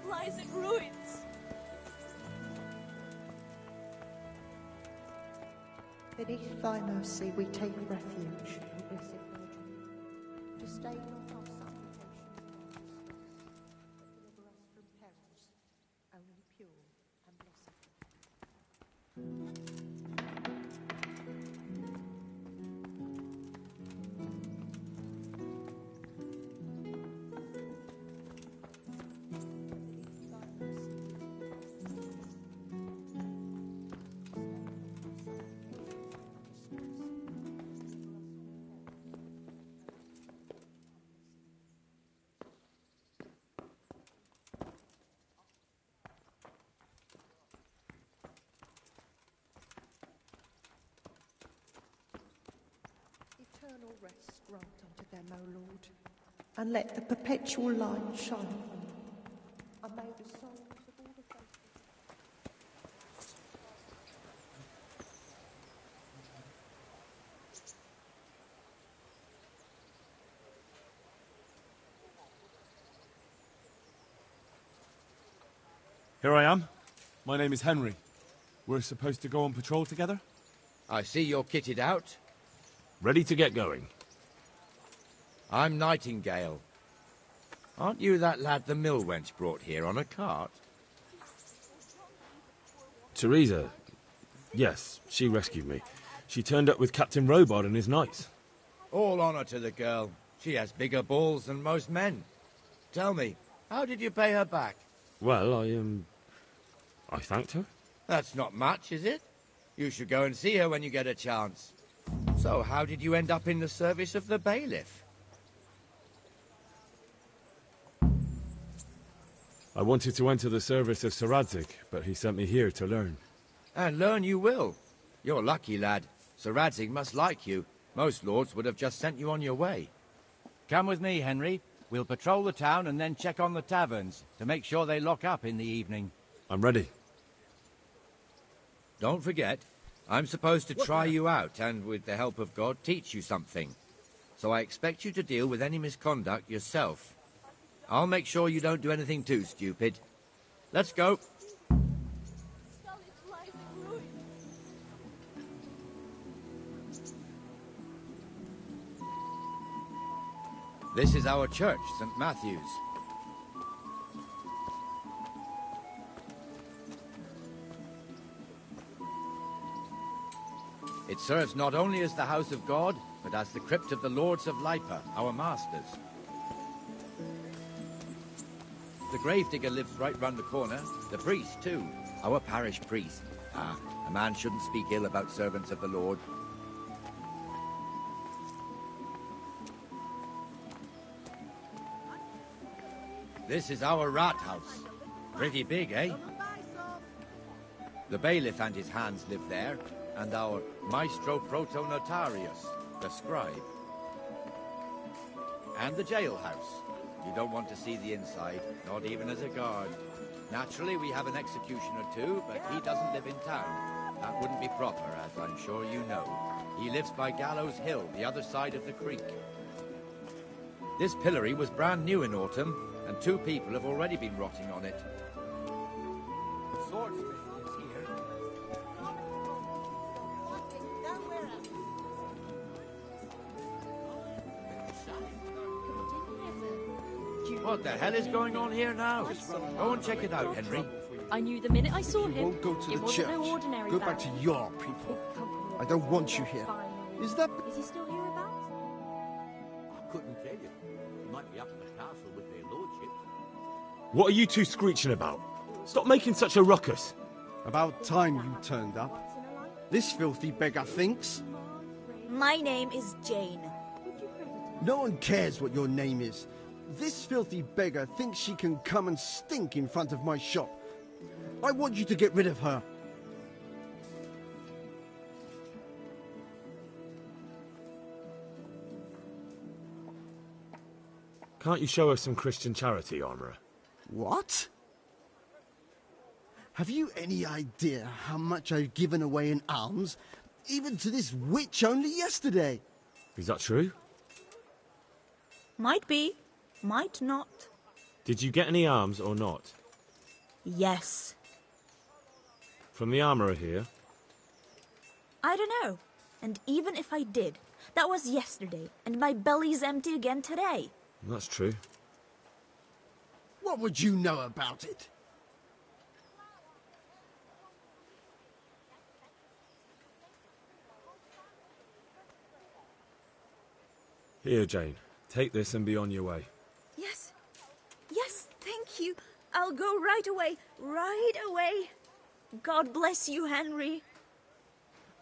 Lies in ruins. Beneath thy mercy we take refuge, O Blessed Virgin. Disdain not our supplications and our distress, but deliver us from perils, only pure and blessed. Eternal rest grant unto them, O Lord, and let the perpetual light shine on them, and may the souls of all the faithful. Here I am. My name is Henry. We're supposed to go on patrol together? I see you're kitted out. Ready to get going. I'm Nightingale. Aren't you that lad the mill wench brought here on a cart? Teresa. Yes, she rescued me. She turned up with Captain Robard and his knights. All honour to the girl. She has bigger balls than most men. Tell me, how did you pay her back? Well, I thanked her. That's not much, is it? You should go and see her when you get a chance. So, how did you end up in the service of the bailiff? I wanted to enter the service of Sir Radzig, but he sent me here to learn. And learn you will. You're lucky, lad. Sir Radzig must like you. Most lords would have just sent you on your way. Come with me, Henry. We'll patrol the town and then check on the taverns to make sure they lock up in the evening. I'm ready. Don't forget, I'm supposed to try you out and, with the help of God, teach you something. So I expect you to deal with any misconduct yourself. I'll make sure you don't do anything too stupid. Let's go. This is our church, St. Matthew's. It serves not only as the house of God, but as the crypt of the Lords of Lipa, our masters. The gravedigger lives right round the corner. The priest, too. Our parish priest. Ah, a man shouldn't speak ill about servants of the Lord. This is our rat house. Pretty big, eh? The bailiff and his hands live there, and our maestro protonotarius, the scribe. And the jailhouse. You don't want to see the inside, not even as a guard. Naturally, we have an executioner too, but he doesn't live in town. That wouldn't be proper, as I'm sure you know. He lives by Gallows Hill, the other side of the creek. This pillory was brand new in autumn, and 2 people have already been rotting on it. The swordsmith is here. What the hell is going on here now? Go and check it out, Henry. I knew the minute I saw him. You won't go to it the wasn't church. No ordinary Go back to your people. I don't want you here. Is that... Is he still hereabouts? I couldn't tell you. He might be up at the castle with their lordships. What are you two screeching about? Stop making such a ruckus. About time you turned up. This filthy beggar thinks. My name is Jane. No one cares what your name is. This filthy beggar thinks she can come and stink in front of my shop. I want you to get rid of her. Can't you show us some Christian charity, Armourer? What? Have you any idea how much I've given away in alms, even to this witch only yesterday? Is that true? Might be, might not. Did you get any alms or not? Yes. From the Armourer here? I don't know. And even if I did, that was yesterday, and my belly's empty again today. That's true. What would you know about it? Here, Jane. Take this and be on your way. Yes. Yes, thank you. I'll go right away. Right away. God bless you, Henry.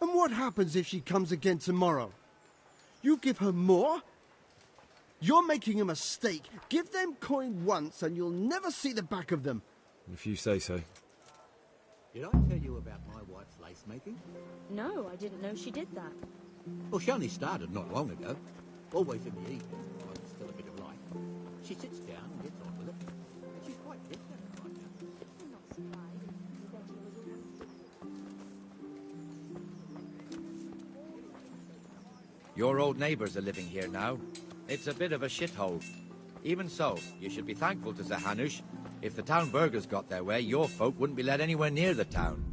And what happens if she comes again tomorrow? You give her more? You're making a mistake. Give them coin once and you'll never see the back of them. If you say so. Did I tell you about my wife's lace making? No, I didn't know she did that. Well, she only started not long ago. Always in the evening, while there's still a bit of light. She sits down and gets on with it. And she's quite different right now. Your old neighbours are living here now. It's a bit of a shithole. Even so, you should be thankful to Sir Hanush. If the town burghers got their way, your folk wouldn't be let anywhere near the town.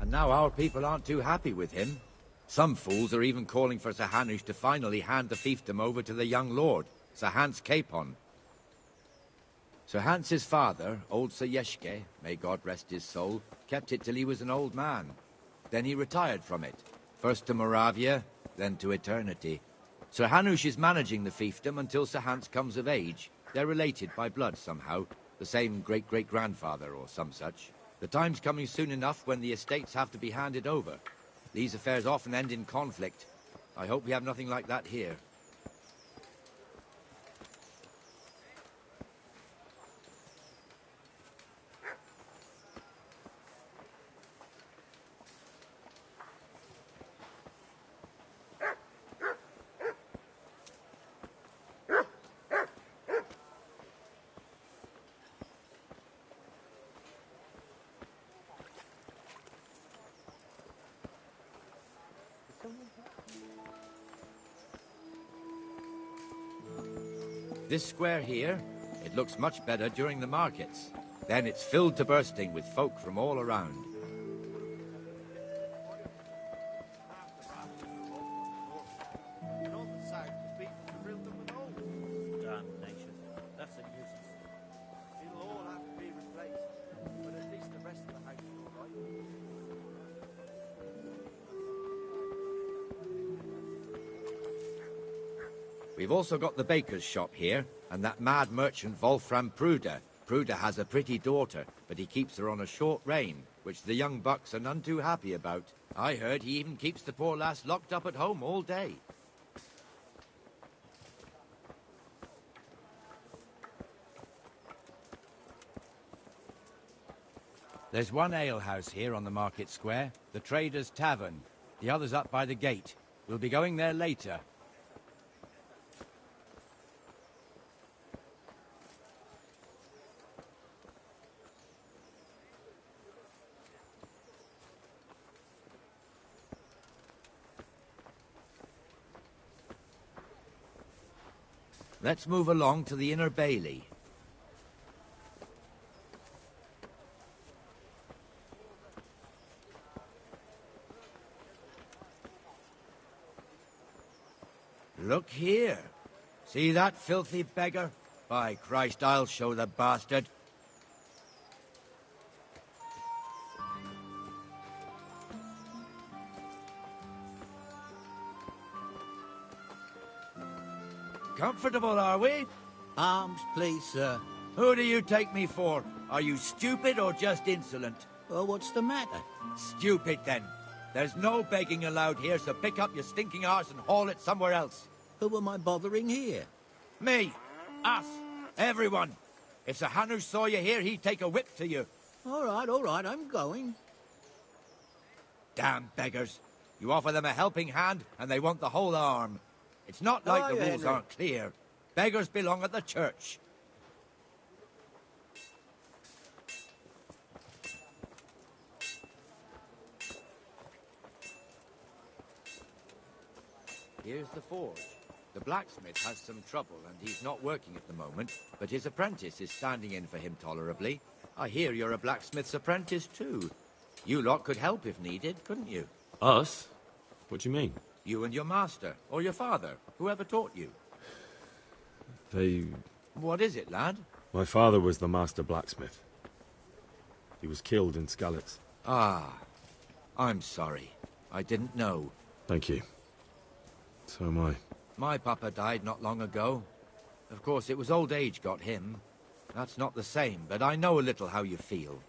And now our people aren't too happy with him. Some fools are even calling for Sir Hanush to finally hand the fiefdom over to the young lord, Sir Hans Capon. Sir Hans's father, old Sir Yeshke, may God rest his soul, kept it till he was an old man. Then he retired from it, first to Moravia, then to eternity. Sir Hanush is managing the fiefdom until Sir Hans comes of age. They're related by blood somehow, the same great-great-grandfather or some such. The time's coming soon enough when the estates have to be handed over. These affairs often end in conflict. I hope we have nothing like that here. This square here, it looks much better during the markets. Then it's filled to bursting with folk from all around. Damnation. That's a nuisance. It'll all have to be replaced, but at least the rest of the house is all right. We've also got the baker's shop here, and that mad merchant Wolfram Pruder. Pruder has a pretty daughter, but he keeps her on a short rein, which the young bucks are none too happy about. I heard he even keeps the poor lass locked up at home all day. There's one alehouse here on the market square, the Trader's Tavern. The other's up by the gate. We'll be going there later. Let's move along to the inner bailey. Look here. See that filthy beggar? By Christ, I'll show the bastard. Comfortable, are we? Arms, please, sir. Who do you take me for? Are you stupid or just insolent? Well, what's the matter? Stupid, then. There's no begging allowed here, so pick up your stinking arse and haul it somewhere else. Who am I bothering here? Me. Us. Everyone. If Sir Hanush saw you here, he'd take a whip to you. All right, I'm going. Damn beggars. You offer them a helping hand, and they want the whole arm. It's not like the rules aren't clear. Beggars belong at the church. Here's the forge. The blacksmith has some trouble, and he's not working at the moment, but his apprentice is standing in for him tolerably. I hear you're a blacksmith's apprentice, too. You lot could help if needed, couldn't you? Us? What do you mean? You and your master, or your father, whoever taught you. They... What is it, lad? My father was the master blacksmith. He was killed in Skalitz. Ah, I'm sorry. I didn't know. Thank you. So am I. My papa died not long ago. Of course, it was old age got him. That's not the same, but I know a little how you feel.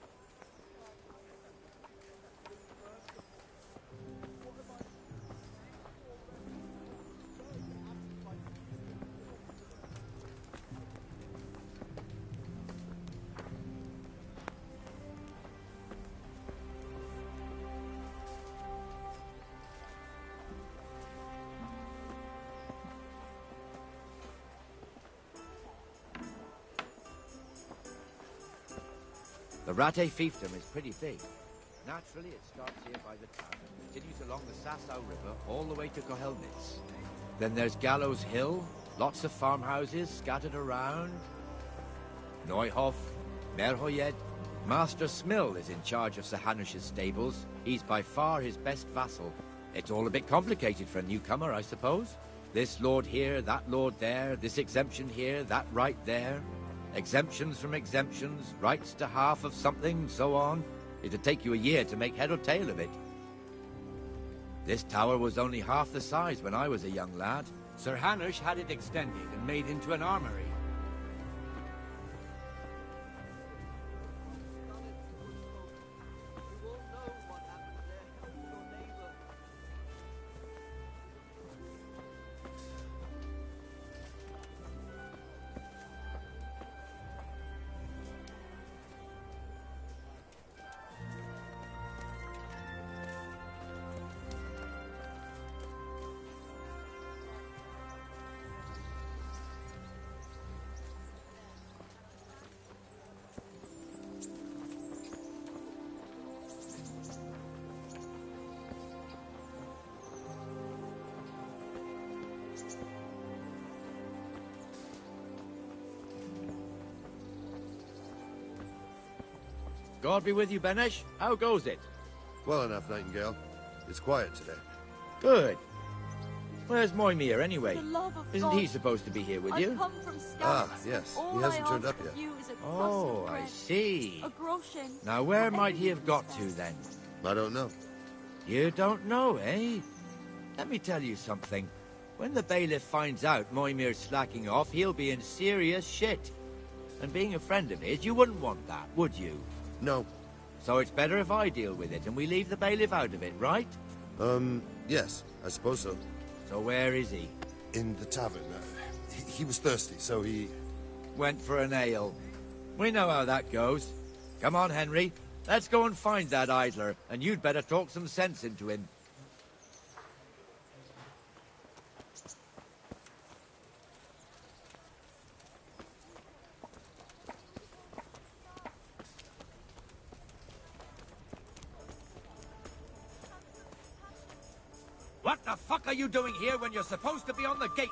The Rate fiefdom is pretty big. Naturally, it starts here by the town and continues along the Sasau River all the way to Kohelnitz. Then there's Gallows Hill, lots of farmhouses scattered around. Neuhof, Merhoyed. Master Smill is in charge of Sir Hanush's stables. He's by far his best vassal. It's all a bit complicated for a newcomer, I suppose. This lord here, that lord there, this exemption here, that right there. Exemptions from exemptions, rights to half of something, so on. It'd take you a year to make head or tail of it. This tower was only half the size when I was a young lad. Sir Hanush had it extended and made into an armory. God be with you, Benesh. How goes it? Well enough, Nightingale. It's quiet today. Good. Where's Moimir, anyway? For the love of Isn't God, he supposed to be here with I've you? come from Skalitz, Ah, yes. and all He hasn't I turned ask up yet. of you is a crust Oh, of I bread, see. a groschen. Now, where whatever might he you have got can to, spare. then? I don't know. You don't know, eh? Let me tell you something. When the bailiff finds out Moimir's slacking off, he'll be in serious shit. And being a friend of his, you wouldn't want that, would you? No. So it's better if I deal with it and we leave the bailiff out of it, right? Yes, I suppose so. So where is he? In the tavern. He was thirsty, so he... Went for an ale. We know how that goes. Come on, Henry. Let's go and find that idler, and you'd better talk some sense into him. What the fuck are you doing here when you're supposed to be on the gate?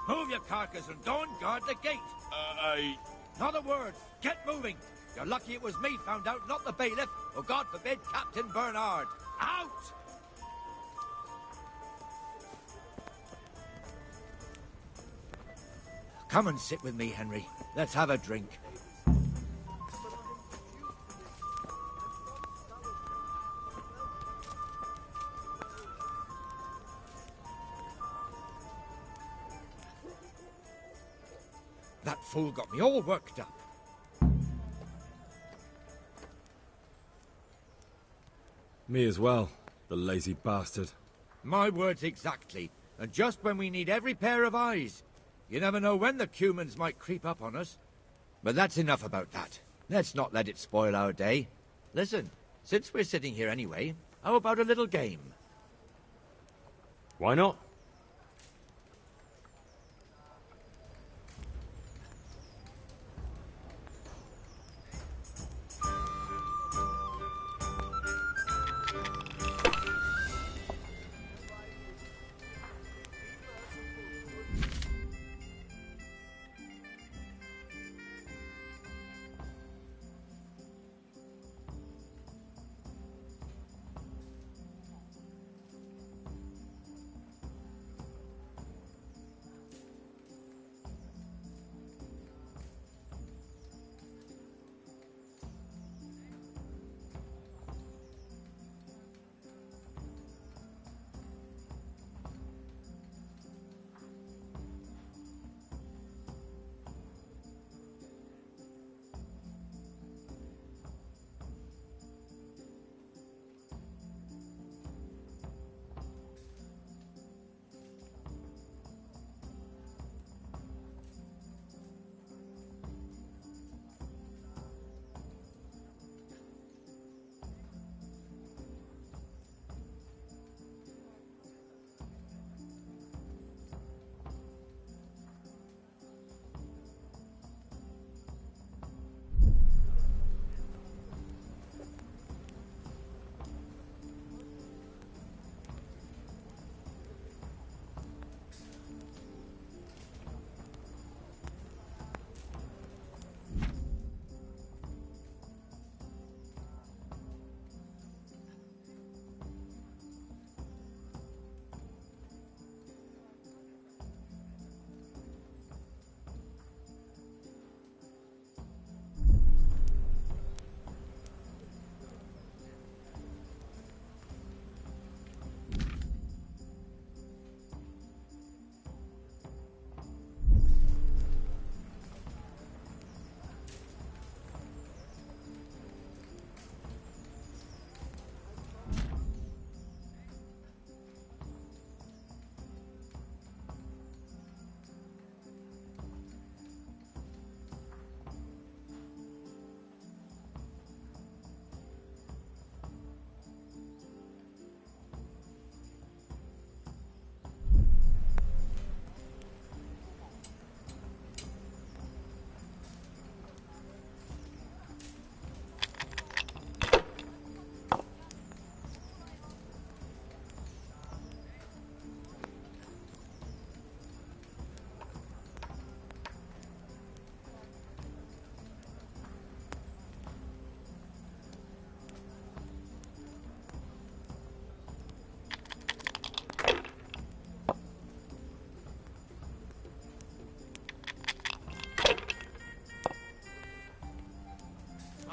Move your carcass and go and guard the gate. Not a word. Get moving. You're lucky it was me found out, not the bailiff, or God forbid, Captain Bernard. Out! Come and sit with me, Henry. Let's have a drink. That fool got me all worked up. Me as well, the lazy bastard. My words exactly. And just when we need every pair of eyes. You never know when the Cumans might creep up on us. But that's enough about that. Let's not let it spoil our day. Listen, since we're sitting here anyway, how about a little game? Why not?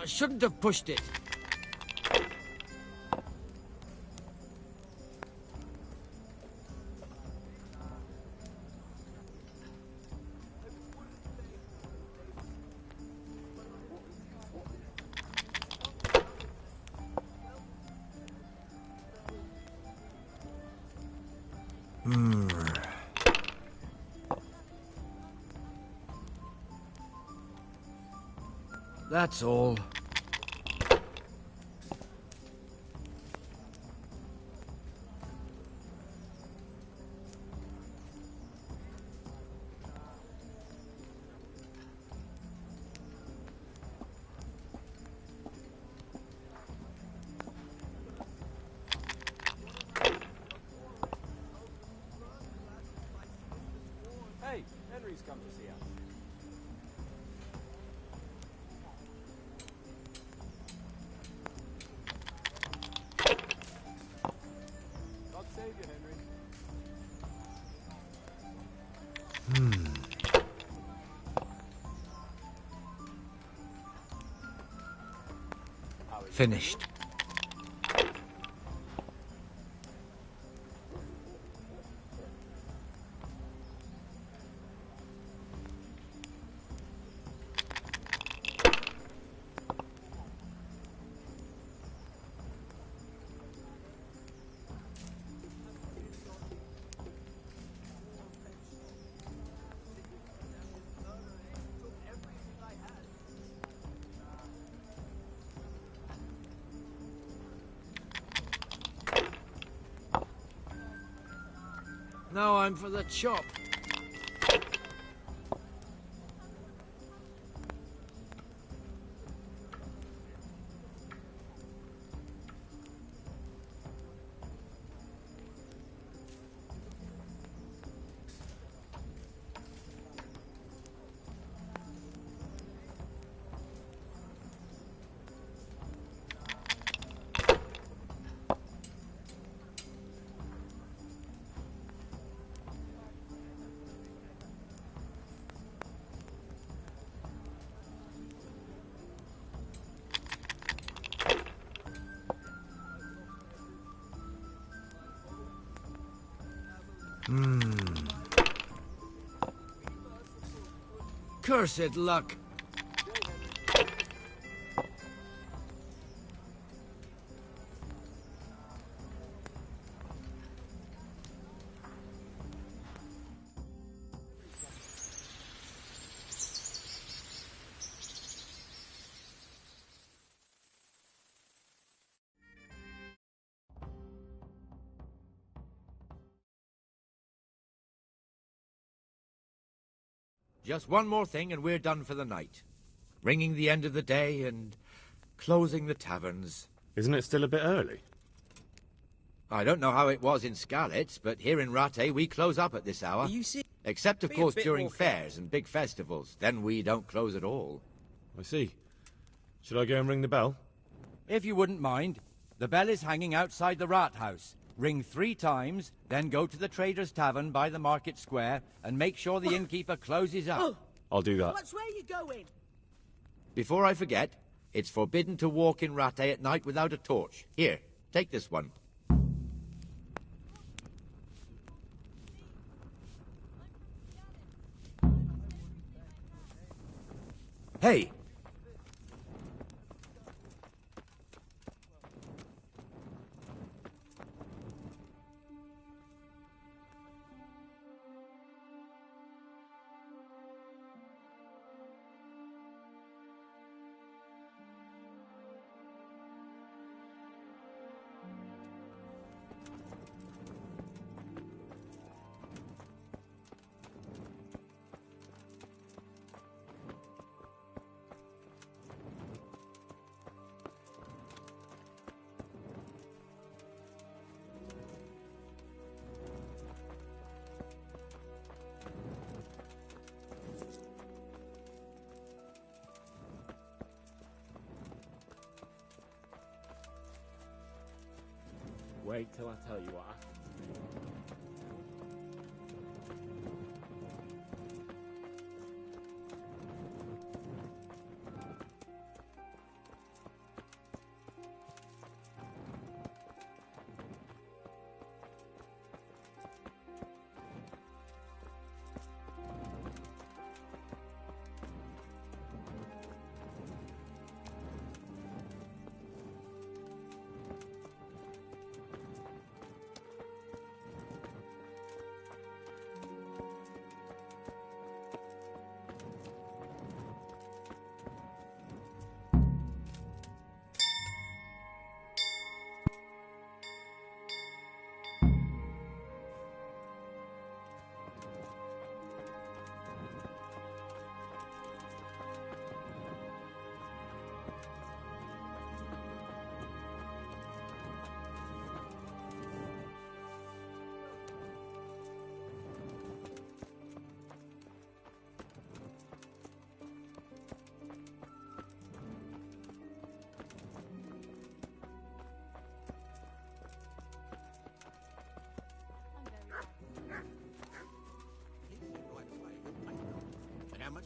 I shouldn't have pushed it. That's all. Hey, Henry's come to see us. God save you, Henry. Finished. Now I'm for the chop. Cursed luck. Just one more thing and we're done for the night. Ringing the end of the day and closing the taverns. Isn't it still a bit early? I don't know how it was in Skalitz, but here in Rattay we close up at this hour. You see, Except, of be a course, bit during more fairs and big festivals. Then we don't close at all. I see. Should I go and ring the bell? If you wouldn't mind, the bell is hanging outside the rat house. Ring 3 times, then go to the Trader's Tavern by the market square and make sure the innkeeper closes up. I'll do that. What's where you going? Before I forget, it's forbidden to walk in Rattay at night without a torch. Here, take this one. Hey! Wait till I tell you what happened.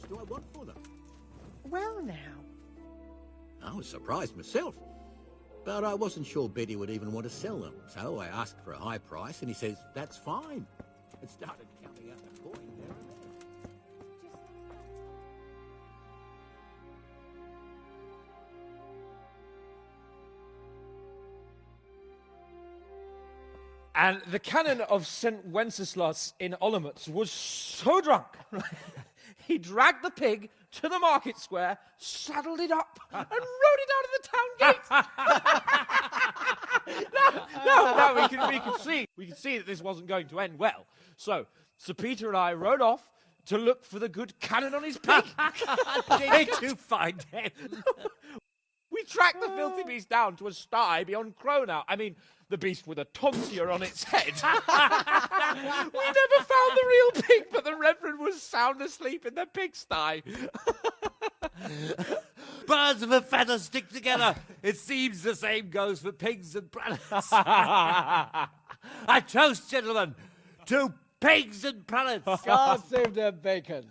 do I want for them? Well now. I was surprised myself. But I wasn't sure Betty would even want to sell them, so I asked for a high price, and he says, that's fine. And started counting out the coin there and then. And the canon of St. Wenceslas in Olomouc was so drunk, he dragged the pig to the market square, saddled it up, and rode it out of the town gate. No, we could see that this wasn't going to end well. So, Sir Peter and I rode off to look for the good canon on his pig. Did you find him? We tracked the filthy beast down to a sty beyond Cronau. I mean, the beast with a tonsure on its head. We never found the real pig, but the Reverend was sound asleep in the pigsty. Birds of a feather stick together. It seems the same goes for pigs and planets. A toast, gentlemen, to pigs and planets. God save their bacon.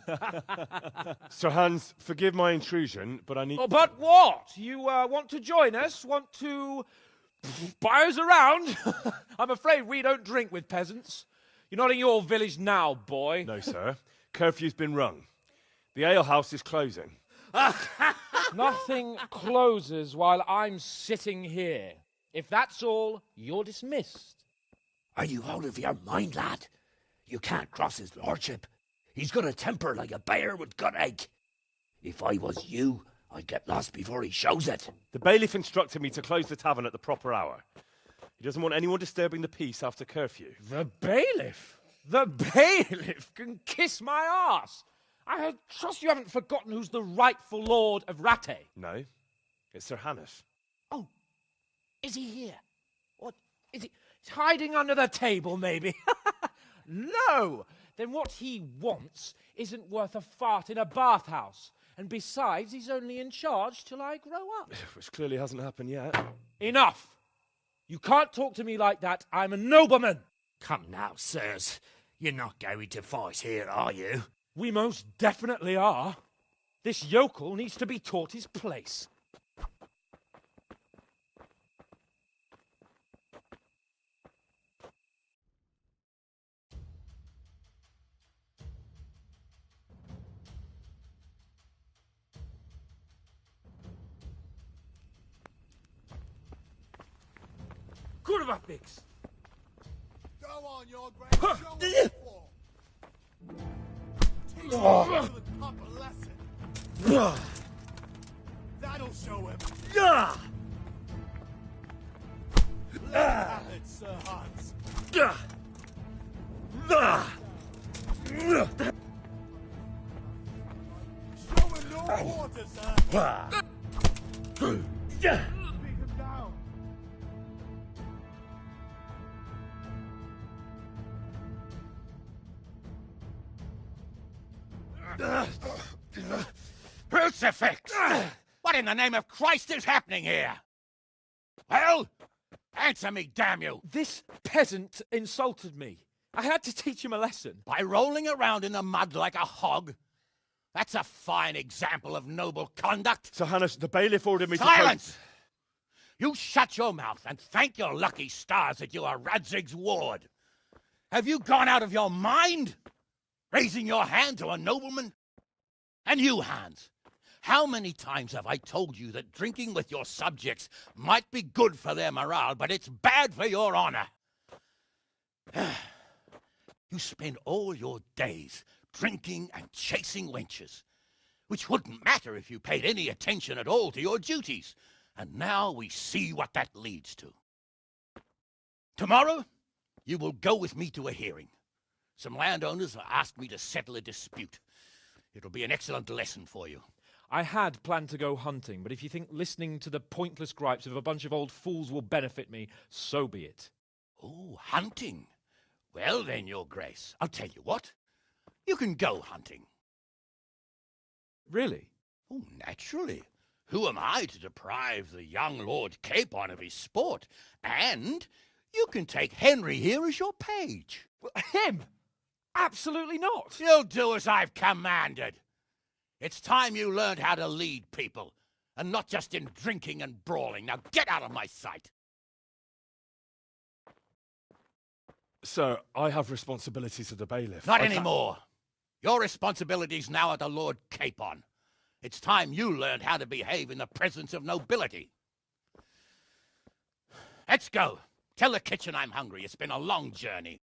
Sir Hans, forgive my intrusion, but I need... Oh, but what? You want to join us? Want to buy us around? I'm afraid we don't drink with peasants. You're not in your village now, boy. No, sir. Curfew's been rung. The alehouse is closing. Nothing closes while I'm sitting here. If that's all, you're dismissed. Are you out of your mind, lad? You can't cross his lordship. He's got a temper like a bear with gut ache. If I was you, I'd get lost before he shows it. The bailiff instructed me to close the tavern at the proper hour. He doesn't want anyone disturbing the peace after curfew. The bailiff? The bailiff can kiss my arse. I trust you haven't forgotten who's the rightful lord of Rattay. No, it's Sir Hannes. Oh, is he here? What, is he he's hiding under the table, maybe? No! Then what he wants isn't worth a fart in a bathhouse. And besides, he's only in charge till I grow up. Which clearly hasn't happened yet. Enough! You can't talk to me like that. I'm a nobleman. Come now, sirs. You're not going to fight here, are you? We most definitely are. This yokel needs to be taught his place. Kurwa, pigs! Go on, your great show us war. Teach him the top a lesson. That'll show him. Let him have it, Sir Hans. Show him no quarter, sir. Beat him down. Crucifix! What in the name of Christ is happening here? Well, answer me, damn you! This peasant insulted me. I had to teach him a lesson. By rolling around in the mud like a hog? That's a fine example of noble conduct. Sir Hannes, the bailiff ordered me Silence! to... You shut your mouth and thank your lucky stars that you are Radzig's ward. Have you gone out of your mind? Raising your hand to a nobleman? And you, Hans, how many times have I told you that drinking with your subjects might be good for their morale, but it's bad for your honor? You spend all your days drinking and chasing wenches, which wouldn't matter if you paid any attention at all to your duties. And now we see what that leads to. Tomorrow, you will go with me to a hearing. Some landowners have asked me to settle a dispute. It'll be an excellent lesson for you. I had planned to go hunting, but if you think listening to the pointless gripes of a bunch of old fools will benefit me, so be it. Oh, hunting. Well then, Your Grace, I'll tell you what. You can go hunting. Really? Oh, naturally. Who am I to deprive the young Lord Capon of his sport? And you can take Henry here as your page. Him? Absolutely not. You'll do as I've commanded. It's time you learned how to lead people, and not just in drinking and brawling. Now get out of my sight! Sir, I have responsibilities as a bailiff. Not anymore. Your responsibilities now are the Lord Capon. It's time you learned how to behave in the presence of nobility. Let's go. Tell the kitchen I'm hungry. It's been a long journey.